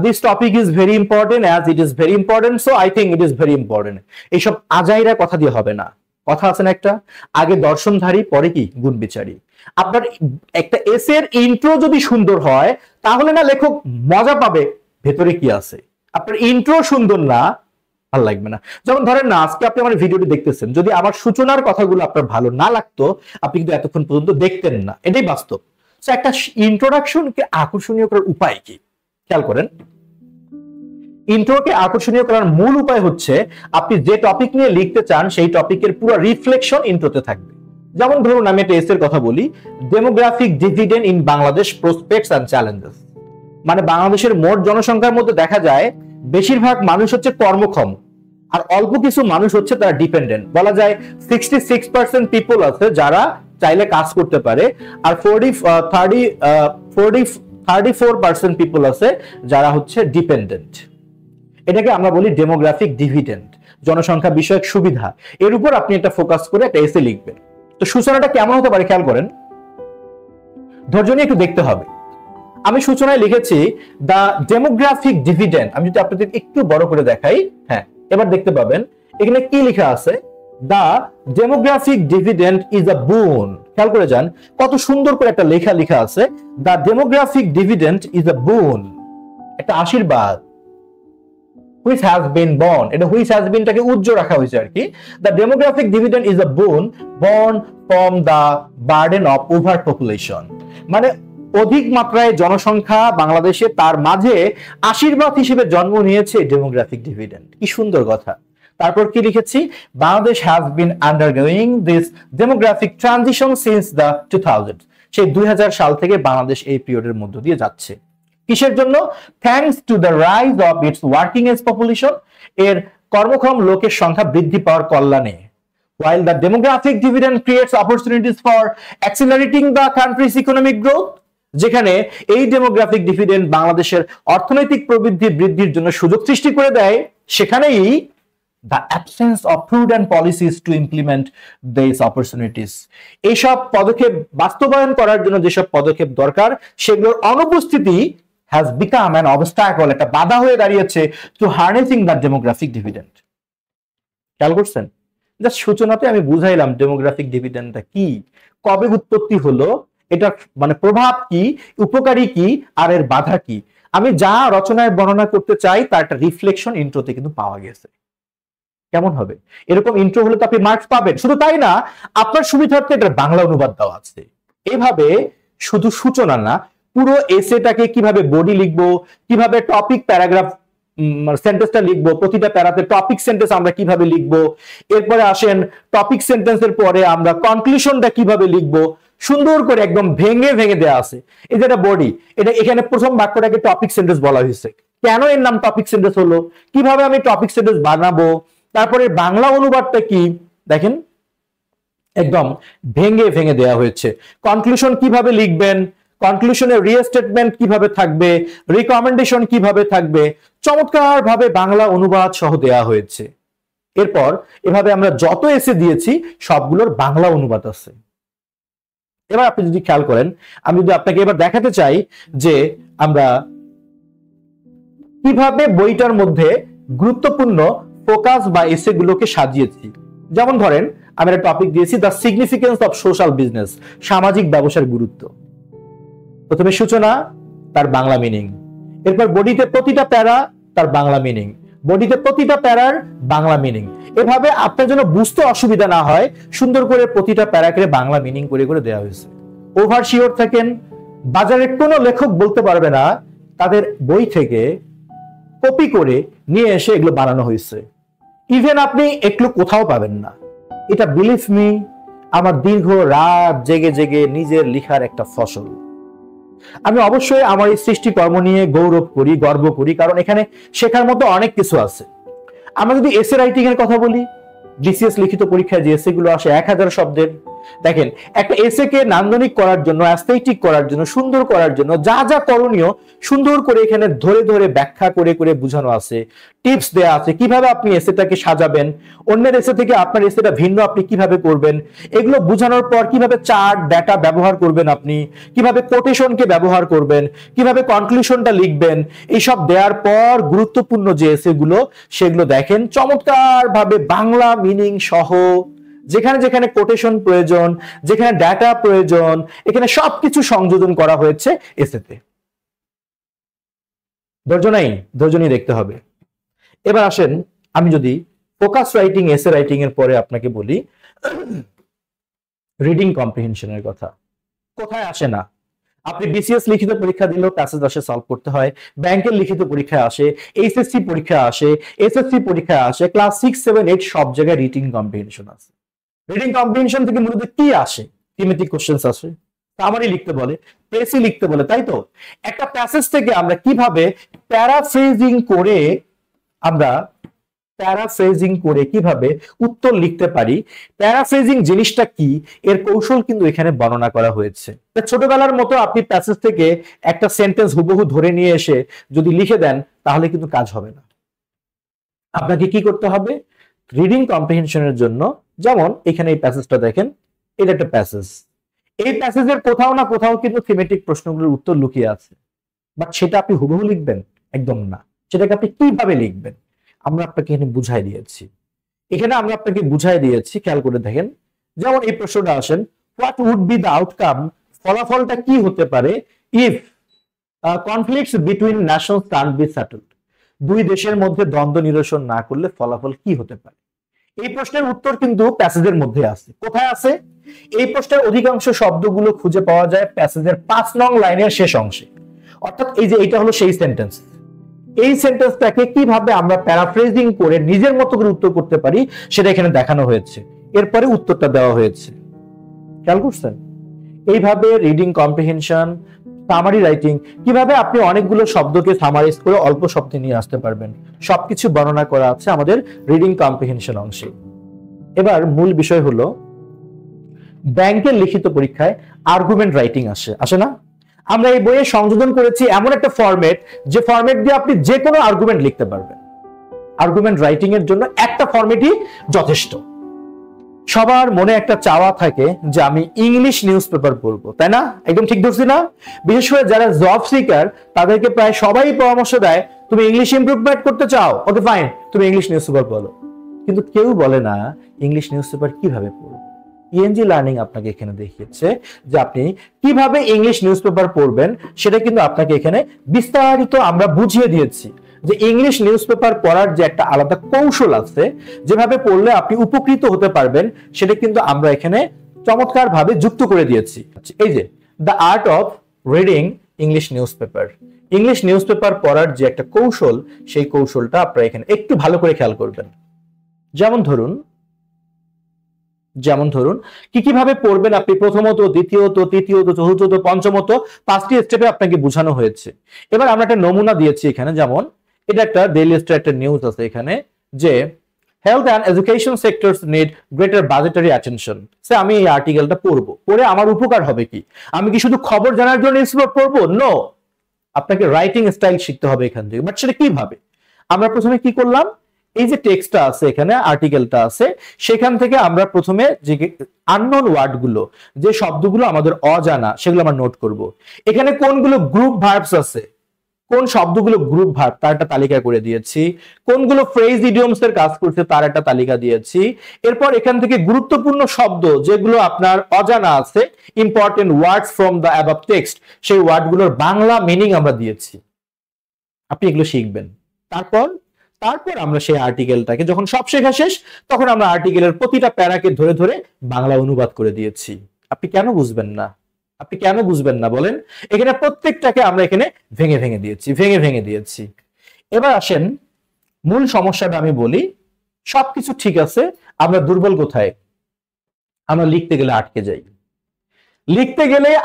this topic is very important, as it is very important, so I think it is very important. এইসব আজাইরা কথা দিয়ে হবে না। কথা আছে না একটা, আগে দর্শনধারী পরে কি গুণ বিচারী। আপনার একটা এসের ইন্ট্রো যদি সুন্দর হয় তাহলে না লেখক মজা পাবে ভেতরে কি আছে। আপনার ইন্ট্রো সুন্দর না, ভালো লাগবে না। যেমন ধরেন না, আজকে আপনি আমার ভিডিওটি দেখতেছেন, যদি আমার সূচনার কথাগুলো আপনার ভালো না লাগতো আপনি কিন্তু এতক্ষণ পর্যন্ত দেখতেন না, এটাই বাস্তব। একটা ইন্ট্রোডাকশনকে আকর্ষণীয় করার উপায় কি খেয়াল করেন। ইন্ট্রোকে আকর্ষণীয় করার মূল উপায় হচ্ছে আপনি যে টপিক নিয়ে লিখতে চান সেই টপিকের পুরো রিফ্লেকশন ইন্ট্রোতে থাকবে। যেমন ধরুন আমি একটা এসের কথা বলি, demographic dividend in Bangladesh prospects and challenges. মানে বাংলাদেশের মোট জনসংখ্যার মধ্যে দেখা যায় বেশিরভাগ মানুষ হচ্ছে কর্মক্ষম আর অল্প কিছু মানুষ হচ্ছে তারা ডিপেন্ডেন্ট। বলা যায় 66% পিপল আছে যারা চাইলে কাজ করতে পারে, আর 34% পিপল আছে যারা হচ্ছে ডিপেন্ডেন্ট। এটাকে আমরা বলি ডেমোগ্রাফিক ডিভিডেন্ড, জনসংখ্যা বিষয়ক সুবিধা। এর উপর আপনি একটা ফোকাস করে একটা এসে লিখবেন। তো সূচনাটা কেমন হতে পারে খেয়াল করেন, ধৈর্য নিয়ে একটু দেখতে হবে। আমি সূচনায় লিখেছি দ্য ডেমোগ্রাফিক ডিভিডেন্ড। আমি যদি আপনাদের একটু বড় করে দেখাই, হ্যাঁ এবার দেখতে পাবেন এখানে কি লেখা আছে, the demographic dividend is a বুন। খেয়াল করে যান কত সুন্দর করে একটা লেখা আছে, the demographic dividend is a বুন, একটা আশীর্বাদ। which has been born, এটা which has been টাকে উজ্জ্বল রাখা হয়েছে আর কি। The demographic dividend is a boon born from the burden of overpopulation, মানে অধিক মাত্রায় জনসংখ্যা বাংলাদেশে, তার মাঝে আশীর্বাদ হিসেবে জন্ম নিয়েছে ডেমোগ্রাফিক ডিভিডেন্ড। কি সুন্দর কথা। তারপর কি লিখেছি, Bangladesh has been undergoing this demographic transition since the 2000, সেই 2000 সাল থেকে বাংলাদেশ এই পিরিয়ডের মধ্য দিয়ে যাচ্ছে। কিসের জন্য? Thanks to the rise of its working age population, এর কর্মক্ষম লোকের সংখ্যা বৃদ্ধি পাওয়ার কল্যাণে। while the demographic dividend creates opportunities for accelerating the country's economic growth, যেখানে এই ডেমোগ্রাফিক ডিভিডেন্ড বাংলাদেশের অর্থনৈতিক প্রবৃদ্ধি বৃদ্ধির জন্য সুযোগ সৃষ্টি করে দেয়, সেখানেই the absence of prudent policies to implement these opportunities, এইসব পদক্ষেপ বাস্তবায়ন করার জন্য যেসব পদক্ষেপ দরকার সেগুলোর অনুপস্থিতি has become an obstacle, একটা বাধা হয়ে দাঁড়িয়েছে to harnessing the demographic dividend। খেয়াল করছেন, জাস্ট সূচনাতে আমি বুঝাইলাম ডেমোগ্রাফিক ডিভিডেন্ডটা কি, কবে উৎপত্তি হলো এটা মানে প্রভাব কি, উপকারী কি, আর এর বাধা কি, আমি যা রচনায় বর্ণনা করতে চাই তার একটা রিফ্লেকশন ইন্ট্রোতে কিন্তু পাওয়া গেছে। কেমন হবে? এরকম ইন্ট্রো হলে তো আপনি মার্কস পাবেন। শুধু তাই না, আপনার সুবিধার্থে এটা বাংলা অনুবাদ দেওয়া আছে। এভাবে শুধু সূচনা না, পুরো এসেটাকে কিভাবে বডি লিখবো, কিভাবে টপিক প্যারাগ্রাফ সেন্টেন্সটা লিখবো, প্রতিটা প্যারাতে টপিক সেন্টেন্স আমরা কিভাবে লিখবো, এরপরে আসেন টপিক সেন্টেন্সের পরে আমরা কনক্লুশনটা কিভাবে লিখবো, সুন্দর করে একদম ভেঙে ভেঙে দেওয়া আছে। এই যেটা বডি, এটা এখানে প্রথম বাক্যটাকে টপিক সেন্টেন্স বলা হয়েছে। কেন এর নাম টপিক সেন্টেন্স হলো, কিভাবে আমি টপিক সেন্টেন্স বানাবো, তারপরে বাংলা অনুবাদটা কি, দেখেন একদম ভেঙে ভেঙে দেওয়া হয়েছে। কনক্লুশন কিভাবে লিখবেন, কনক্লুশনের রিস্টেটমেন্ট কিভাবে থাকবে, রিকমেন্ডেশন কিভাবে থাকবে, চমৎকার ভাবে বাংলা অনুবাদ সহ দেওয়া হয়েছে। এরপর এভাবে আমরা যত এসে দিয়েছি সবগুলোর বাংলা অনুবাদ আছে। এবার আপনি যদি খেয়াল করেন, আমি যদি আপনাকে এবার দেখাতে চাই যে আমরা কিভাবে বইটার মধ্যে গুরুত্বপূর্ণ ফোকাস বা এসে গুলোকে সাজিয়েছি। যেমন ধরেন আমি একটা টপিক দিয়েছি, the significance of social business, সামাজিক ব্যবসার গুরুত্ব। প্রথমে সূচনা, তার বাংলা মিনিং, এরপর বডিতে প্রতিটা প্যারা তার বাংলা মিনিং, বডিতে প্রতিটা প্যারার বাংলা মিনিং। এভাবে আপনার জন্য বুঝতে অসুবিধা না হয় সুন্দর করে প্রতিটা প্যারাকে বাংলা মিনিং করে করে দেওয়া হয়েছে। ওভার শিওর থাকেন, বাজারের কোনো লেখক বলতে পারবে না তাদের বই থেকে কপি করে নিয়ে এসে এগুলো বানানো হয়েছে। ইভেন আপনি একটু কোথাও পাবেন না। এটা বিলিভ মি, আমার দীর্ঘ রাত জেগে জেগে নিজের লিখার একটা ফসল। আমি অবশ্যই আমার এই সৃষ্টিকর্ম নিয়ে গৌরব করি, গর্ব করি, কারণ এখানে শেখার মতো অনেক কিছু আছে। আমরা যদি এসে রাইটিং এর কথা বলি, বিসিএস লিখিত পরীক্ষায় যে এসে গুলো আসে 1000 শব্দের, দেখেন একটা এসে কে নান্দনিক করার জন্য, অ্যাস্থেটিক করার জন্য, সুন্দর করার জন্য যা যা করণীয় সুন্দর করে এখানে ধরে ধরে ব্যাখ্যা করে করে বোঝানো আছে, টিপস দেয়া আছে কিভাবে আপনি এসেটাকে সাজাবেন, অন্যের এসে থেকে আপনার এসেটা ভিন্ন আপনি কিভাবে করবেন, এগুলো বোঝানোর পর কিভাবে চার্ট ডাটা ব্যবহার করবেন, আপনি কিভাবে কোটেশনকে ব্যবহার করবেন, কিভাবে কনক্লুশনটা লিখবেন, এইসব দেওয়ার পর গুরুত্বপূর্ণ যে এসে গুলো সেগুলো দেখেন চমৎকার ভাবে বাংলা মিনিং সহ, যেখানে যেখানে কোটেশন প্রয়োজন, যেখানে ডাটা প্রয়োজন, এখানে সবকিছু সংযোজন করা হয়েছে এসেতে। ধৈর্য নাই, ধৈর্য নিয়ে দেখতে হবে। এবার আসেন আমি যদি ফোকাস রাইটিং, এসে রাইটিং এর পরে আপনাকে বলি রিডিং কম্প্রিহেনশনের কথা। কোথায় আসে না? আপনি বিসিএস লিখিত পরীক্ষা দিলেও প্যাসেজ আসে, সলভ করতে হয়। ব্যাংকের লিখিত পরীক্ষা আসে, এইচএসসি পরীক্ষা আসে, এসএসসি পরীক্ষা আসে, ক্লাস 6, 7, 8 সব জায়গায় রিডিং কম্প্রিহেনশন আছে। রিডিং কম্প্রিহেনশন থেকে মূলত কি আসে? থিমেটিক কোশ্চেন্স আসে, সামারি লিখতে বলে, প্রেসি লিখতে বলে, তাই তো? একটা প্যাসেজ থেকে আমরা কিভাবে প্যারাফ্রেজিং করে কিভাবে উত্তর লিখতে পারি, প্যারাফ্রেজিং জিনিসটা কি, এর কৌশল কিন্তু এখানে বর্ণনা করা হয়েছে। ছোটবেলার মতো আপনি প্যাসেজ থেকে একটা সেন্টেন্স হুবহু ধরে নিয়ে এসে যদি লিখে দেন তাহলে কিন্তু কাজ হবে না। আপনাকে কি করতে হবে? রিডিং কম্প্রিহেনশনের জন্য, যেমন এখানে এই প্যাসেজটা দেখেন, এটা একটা প্যাসেজ। এই প্যাসেজের কোথাও না কোথাও কিন্তু থিমেটিক প্রশ্নগুলোর উত্তর লুকিয়ে আছে, বাট সেটা আপনি হুবহু লিখবেন? একদম না। সেটাকে আপনি কিভাবে লিখবেন আমরা আপনাকে এখানে বুঝাই দিয়েছি। এখানে আমরা আপনাকে বুঝাই দিয়েছি, খেয়াল করে দেখেন। যেমন এই প্রশ্নটা আসেন, what would be the outcome, ফলাফলটা কি হতে পারে, if conflicts between nations can't be settled, দুই দেশের মধ্যে দ্বন্দ্ব নিরসন না করলে ফলাফল কি হতে পারে। এই প্রশ্নের উত্তর কিন্তু প্যাসেজের মধ্যে আছে। কোথায় আছে? এই প্রশ্নের অধিকাংশ শব্দগুলো খুঁজে পাওয়া যায় প্যাসেজের 5 নং লাইনের শেষ অংশে। অর্থাৎ এই যে এটা হলো সেই সেন্টেন্স। এই সেন্টেন্সটাকে কিভাবে আমরা প্যারাফ্রেজিং করে নিজের মতো করে উত্তর করতে পারি সেটা এখানে দেখানো হয়েছে, এরপরে উত্তরটা দেওয়া হয়েছে। খেয়াল করছেন? এইভাবে রিডিং কম্প্রিহেনশন, সামারি রাইটিং, কিভাবে আপনি অনেকগুলো শব্দকে সামারাইজ করে অল্প শব্দে নিয়ে আসতে পারবেন, সবকিছু বর্ণনা করা আছে আমাদের রিডিং কম্প্রিহেনশন অংশে। এবার মূল বিষয় হলো ব্যাংকের লিখিত পরীক্ষায় আর্গুমেন্ট রাইটিং আসে না? আমরা এই বইয়ে সংযোজন করেছি এমন একটা ফরম্যাট, যে ফরম্যাট দিয়ে আপনি যে কোনো আর্গুমেন্ট লিখতে পারবেন। আর্গুমেন্ট রাইটিং এর জন্য একটা ফরম্যাটই যথেষ্ট। সবার মনে একটা চাওয়া থাকে যে আমি ইংলিশ নিউজ পেপার পড়বো, তাই না? একদম ঠিক ধরছি না? বিশেষ করে যারা জব সিকার তাদেরকে প্রায় সবাই পরামর্শ দেয়, তুমি ইংলিশ ইমপ্রুভমেন্ট করতে চাও, ওকে ফাইন, তুমি ইংলিশ নিউজ পেপার পড়ো। কিন্তু কেউ বলে না ইংলিশ নিউজ পেপার কিভাবে পড়বো। ইএনজি লার্নিং আপনাকে এখানে দেখিয়েছে যে আপনি কিভাবে ইংলিশ নিউজ পেপার পড়বেন, সেটা কিন্তু আপনাকে এখানে বিস্তারিত আমরা বুঝিয়ে দিয়েছি যে ইংলিশ নিউজ পেপার পড়ার যে একটা আলাদা কৌশল আছে, যেভাবে পড়লে আপনি উপকৃত হতে পারবেন, সেটা কিন্তু আমরা এখানে চমৎকার ভাবে যুক্ত করে দিয়েছি। এই যে the art of reading English news paper, English news paper পড়ার যে একটা কৌশল, সেই কৌশলটা আপনারা এখানে একটু ভালো করে খেয়াল করবেন। যেমন ধরুন কিভাবে পড়বেন আপনি, প্রথমত, দ্বিতীয়ত, তৃতীয়ত, চতুর্থত, পঞ্চমত, 5টি স্টেপে আপনাকে বোঝানো হয়েছে। এবার আমরা একটা নমুনা দিয়েছি এখানে, যেমন এটা একটা ডেইলি স্টার একটা নিউজ আছে এখানে যে health and education sectors need greater budgetary attention. সে আমি এই আর্টিকেলটা পড়বো, পড়ে আমার উপকার হবে কি? আমি কি শুধু খবর জানার জন্য নিউজ পেপার পড়বো? নো, আপনাকে রাইটিং স্টাইল শিখতে হবে এখান থেকে। বাট সেটা কিভাবে? আমরা প্রথমে কি করলাম, এই যে টেক্সটটা আছে এখানে, আর্টিকেলটা আছে, সেখান থেকে আমরা প্রথমে যে আননোন ওয়ার্ড গুলো, যে শব্দগুলো আমাদের অজানা, সেগুলো আমরা নোট করব। এখানে কোনগুলো গ্রুপ ভার্বস আছে, কোন শব্দগুলো গ্রুপ ভার্ব তার একটা তালিকা করে দিয়েছি, কোনগুলো ফ্রেজ ইডিয়মস এর কাজ করছে তার একটা তালিকা দিয়েছি। এরপর এখান থেকে গুরুত্বপূর্ণ শব্দ যেগুলো আপনার অজানা আছে, important words from the above text, সেই ওয়ার্ডগুলোর বাংলা মিনিং আমরা দিয়েছি। আপনি এগুলো শিখবেন। তারপর আমরা সেই আর্টিকেলটাকে যখন সব শেখা শেষ, তখন আমরা আর্টিকেলের প্রতিটা প্যারাকে ধরে ধরে বাংলা অনুবাদ করে দিয়েছি। আপনি কেন বুঝবেন না বলেন? এখানে প্রত্যেকটাকে আমরা এখানে ভেঙে ভেঙে দিয়েছি। এবার আসেন মূল সমস্যাটা আমি বলি। সবকিছু ঠিক আছে, আমরা দুর্বল কোথায়? আমরা লিখতে গেলে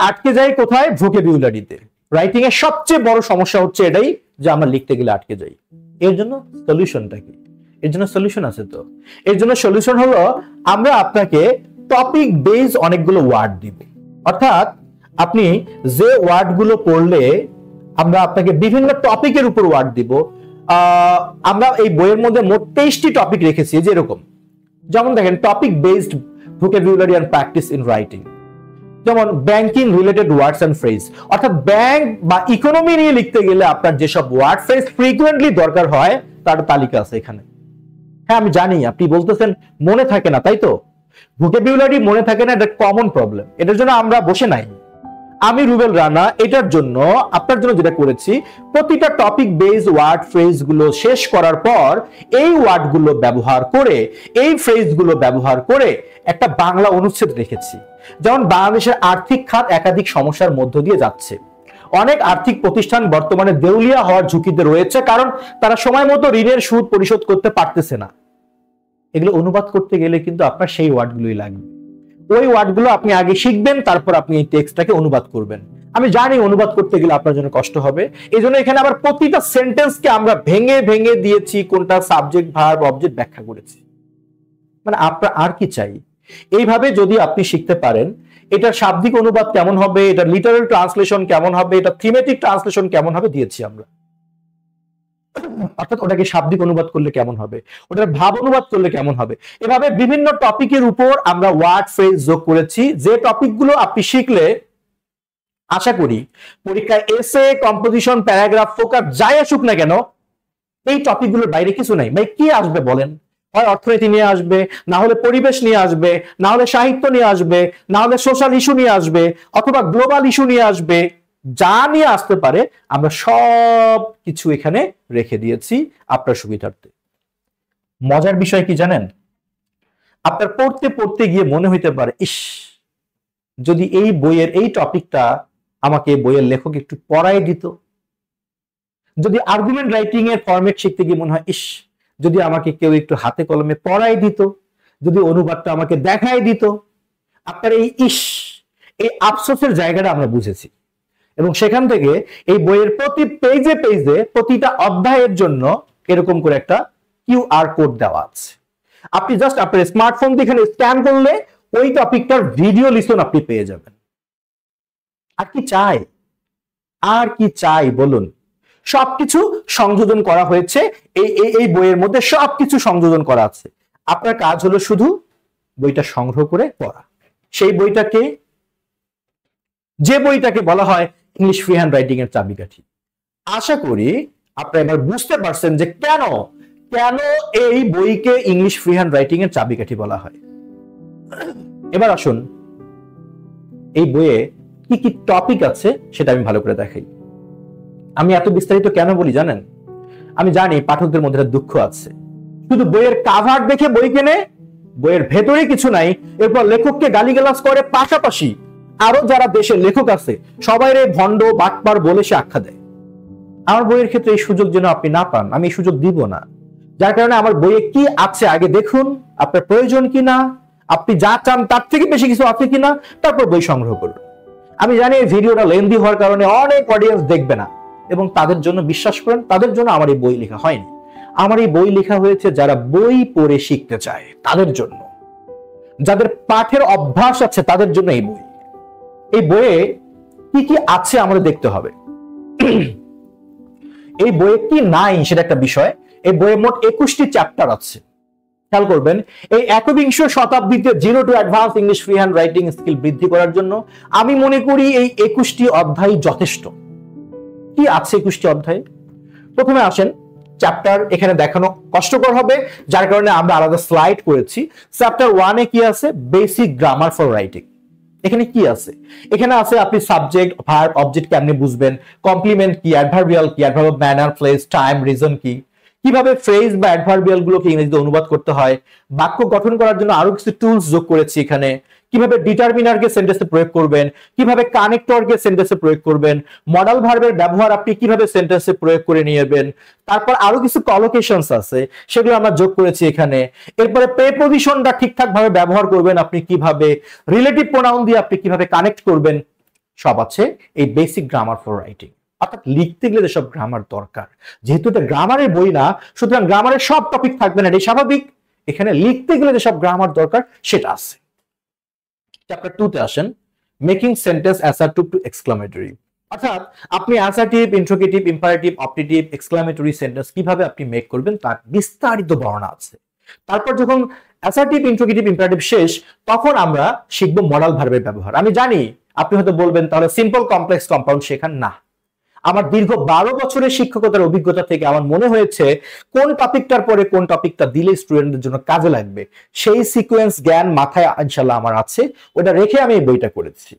আটকে যাই কোথায়? ভোকাবুলারিতে। রাইটিং এর সবচেয়ে বড় সমস্যা হচ্ছে এটাই যে আমরা লিখতে গেলে আটকে যাই। এর জন্য সলিউশনটা কি? এর জন্য সলিউশন আছে তো। এর জন্য সলিউশন হলো আমরা আপনাকে টপিক বেস অনেকগুলো ওয়ার্ড দিব। অর্থাৎ আপনি যে ওয়ার্ডগুলো পড়লে আমরা আপনাকে বিভিন্ন টপিকের উপর ওয়ার্ড দিব। আমরা এই বইয়ের মধ্যে মোট 23টি টপিক রেখেছি। যেরকম, যেমন দেখেন, topic based vocabulary and practice in writing. যেমন banking related words and phrase, অর্থাৎ ব্যাংক বা ইকোনমি নিয়ে লিখতে গেলে আপনার যেসব ওয়ার্ড ফ্রেজ ফ্রিকুয়েন্টলি দরকার হয় তার তালিকা আছে এখানে। হ্যাঁ, আমি জানি আপনি বলতেছেন মনে থাকে না, তাই তো? ভোকাবুলারি মনে থাকে না, এটা কমন প্রবলেম। এটার জন্য আমরা বসে নাই। আমি রুবেল রানা এটার জন্য আপনার জন্য যেটা করেছি, প্রতিটা টপিক বেস ওয়ার্ড ফ্রেজ গুলো শেষ করার পর এই ওয়ার্ড গুলো ব্যবহার করে, এই ফ্রেজ গুলো ব্যবহার করে একটা বাংলা অনুচ্ছেদ রেখেছি। যেমন বাংলাদেশের আর্থিক খাত একাধিক সমস্যার মধ্য দিয়ে যাচ্ছে। অনেক আর্থিক প্রতিষ্ঠান বর্তমানে দেউলিয়া হওয়ার ঝুঁকিতে রয়েছে, কারণ তারা সময় মতো ঋণের সুদ পরিশোধ করতে পারতেছে না। এগুলো অনুবাদ করতে গেলে কিন্তু আপনার সেই ওয়ার্ডগুলোই লাগবে। ওই ওয়ার্ডগুলো আপনি আগে শিখবেন, তারপর আপনি এই টেক্সটটাকে অনুবাদ করবেন। আমি জানি অনুবাদ করতে গেলে আপনার জন্য কষ্ট হবে, এই জন্য এখানে আবার প্রতিটা সেন্টেন্সকে আমরা ভেঙে ভেঙে দিয়েছি, কোনটা সাবজেক্ট ভার্ব অবজেক্ট ব্যাখ্যা করেছি। মানে আপনার আর কি চাই? এইভাবে যদি আপনি শিখতে পারেন, এটার শাব্দিক অনুবাদ কেমন হবে, এটার লিটারাল ট্রান্সলেশন কেমন হবে, এটা থিমেটিক ট্রান্সলেশন কেমন হবে দিয়েছি আমরা। অর্থাৎ ওটাকে শাব্দিক অনুবাদ করলে কেমন হবে, ওটার ভাব অনুবাদ করলে কেমন হবে, এভাবে বিভিন্ন টপিকের উপর আমরা ওয়ার্ড ফ্রেজ যোগ করেছি। যে টপিকগুলো আপনি শিখলে আশা করি পরীক্ষায় এসে, কম্পোজিশন, প্যারাগ্রাফ, ফোকাস যাই আসুক না কেন, এই টপিকগুলোর বাইরে কিছু নাই। ভাই কি আসবে বলেন? হয় অর্থনীতি নিয়ে আসবে, না হলে পরিবেশ নিয়ে আসবে, না হলে সাহিত্য নিয়ে আসবে, না হলে সোশ্যাল ইস্যু নিয়ে আসবে, অথবা গ্লোবাল ইস্যু নিয়ে আসবে। যা নিয়ে আসতে পারে আমরা সব কিছু এখানে রেখে দিয়েছি আপনার সুবিধার্থে। মজার বিষয় কি জানেন? আপনার পড়তে পড়তে গিয়ে মনে হইতে পারে, ইস, যদি এই বইয়ের এই টপিকটা আমাকে বইয়ের লেখক একটু পড়াই দিত। যদি আর্গুমেন্ট রাইটিং এর ফরম্যাট শিখতে গিয়ে মনে হয়, ইস, যদি আমাকে কেউ একটু হাতে কলমে পড়াই দিত, যদি অনুবাদটা আমাকে দেখাই দিত। আপনার এই আফসোসের জায়গাটা আমরা বুঝেছি, এবং সেখান থেকে এই বইয়ের প্রতি পেজে পেজে, প্রতিটা অধ্যায়ের জন্য এরকম করে একটা কিউআর কোড দেওয়া আছে। আপনি জাস্ট আপনার স্মার্টফোন দিয়ে এখানে স্ক্যান করলে ওই টপিকটার ভিডিও লিসন আপনি পেয়ে যাবেন। আর কি চাই বলুন? সবকিছু সংযোজন করা হয়েছে এই বইয়ের মধ্যে, সবকিছু সংযোজন করা আছে। আপনার কাজ হলো শুধু বইটা সংগ্রহ করে পড়া। সেই বইটাকে, যে বইটাকে বলা হয় ইংলিশ ফ্রি হ্যান্ড রাইটিং এর চাবিকাঠি। আশা করি আপনারা এবার বুঝতে পারছেন যে কেন এই বইকে ইংলিশ ফ্রি হ্যান্ড রাইটিং এর চাবিকাঠি বলা হয়। এবার আসুন এই বইয়ে কি কি টপিক আছে সেটা আমি ভালো করে দেখাই। আমি এত বিস্তারিত কেন বলি জানেন? আমি জানি পাঠকদের মধ্যে দুঃখ আছে, শুধু বইয়ের কাভার দেখে বই কেনে, বইয়ের ভেতরে কিছু নাই, এরপর লেখককে গালিগালাজ করে, পাশাপাশি আরো যারা দেশের লেখক আছে সবাই ভণ্ড বাটপার বলে সে আখ্যা দেয়। আমার বইয়ের ক্ষেত্রে এই সুযোগ যেন আপনি না পান, আমি এই সুযোগ দিব না। যার কারণে আমার বইয়ে কি আছে আগে দেখুন, আপনার প্রয়োজন কিনা, আপনি যা চান তার থেকে বেশি কিছু আছে কিনা, তারপর বই সংগ্রহ করুন। আমি জানি এই ভিডিওটা লেন্দি হওয়ার কারণে অনেক অডিয়েন্স দেখবে না, এবং তাদের জন্য বিশ্বাস করেন, তাদের জন্য আমার এই বই লেখা হয়নি। আমার এই বই লেখা হয়েছে যারা বই পড়ে শিখতে চায় তাদের জন্য, যাদের পাঠের অভ্যাস আছে তাদের জন্য এই বই। এই বইয়ে কি কি আছে আমাদের দেখতে হবে। এই বইয়ে কি নাই সেটা একটা বিষয়। এই বইয়ে মোট 21টি চ্যাপ্টার আছে। খেয়াল করবেন, এই একবিংশ শতাব্দীতে zero to advance English free hand writing skill বৃদ্ধি করার জন্য আমি মনে করি এই 21টি অধ্যায় যথেষ্ট। কি আছে 21টি অধ্যায়ে? প্রথমে আসেন, চ্যাপ্টার এখানে দেখানো কষ্টকর হবে, যার কারণে আমরা আলাদা স্লাইড করেছি। চ্যাপ্টার 1-এ কি আছে? Basic grammar for writing. এখানে কি আছে? এখানে আছে আপনি সাবজেক্ট, ভার্ব, অবজেক্ট কেমনে বুঝবেন, কমপ্লিমেন্ট কি, অ্যাডভার্বিয়াল কি, adverb of manner, place, time, reason কি, কিভাবে ফ্রেজ বা অ্যাডভার্বিয়াল গুলোকে ইংরেজিতে অনুবাদ করতে হয়, বাক্য গঠন করার জন্য আরো কিছু টুলস যোগ করেছি এখানে, কিভাবে ডিটারমিনারকে সেন্টেন্সে প্রয়োগ করবেন, কিভাবে কানেক্টরকে সেন্টেন্সে প্রয়োগ করবেন, মডাল ভার্বের ব্যবহার আপনি কিভাবে সেন্টেন্সে প্রয়োগ করে নেবেন, তারপর আরো কিছু কলোকেশনস আছে সেগুলো আমরা যোগ করেছি এখানে। এরপরে প্রেপোজিশনটা ঠিকঠাক ভাবে ব্যবহার করবেন আপনি কিভাবে, রিলেটিভ প্রোনাউন দিয়ে আপনি কিভাবে কানেক্ট করবেন, সব আছে এই বেসিক গ্রামার ফর রাইটিং। অর্থাৎ লিখতে গেলে যেসব গ্রামার দরকার, যেহেতু এটা গ্রামারের বই না, সুতরাং গ্রামারের সব টপিক থাকবে না, এটাই স্বাভাবিক। এখানে লিখতে গেলে যেসব গ্রামার দরকার সেটা আছে। চ্যাপ্টার 2-তে আসেন, making sentence assertive two exclamatory. অর্থাৎ আপনি assertive, interrogative, imperative, optative, exclamatory sentence কিভাবে আপনি মেক করবেন তার বিস্তারিত বর্ণনা আছে। তারপর যখন অ্যাসার্টিভ, ইন্ট্রোগেটিভ, ইম্পারেটিভ শেষ, তখন আমরা শিখবো মডাল ভার্বের ব্যবহার। আমি জানি আপনি হয়তো বলবেন তাহলে সিম্পল, কমপ্লেক্স, কম্পাউন্ড শেখান না। আমার দীর্ঘ 12 বছরের শিক্ষকতার অভিজ্ঞতা থেকে আমার মনে হয়েছে কোন টপিকটার পরে কোন টপিকটা দিলে স্টুডেন্টদের জন্য কাজে লাগবে সেই সিকোয়েন্স জ্ঞান মাথায় ইনশাআল্লাহ আমার আছে, ওটা রেখে আমি এই বইটা করেছি।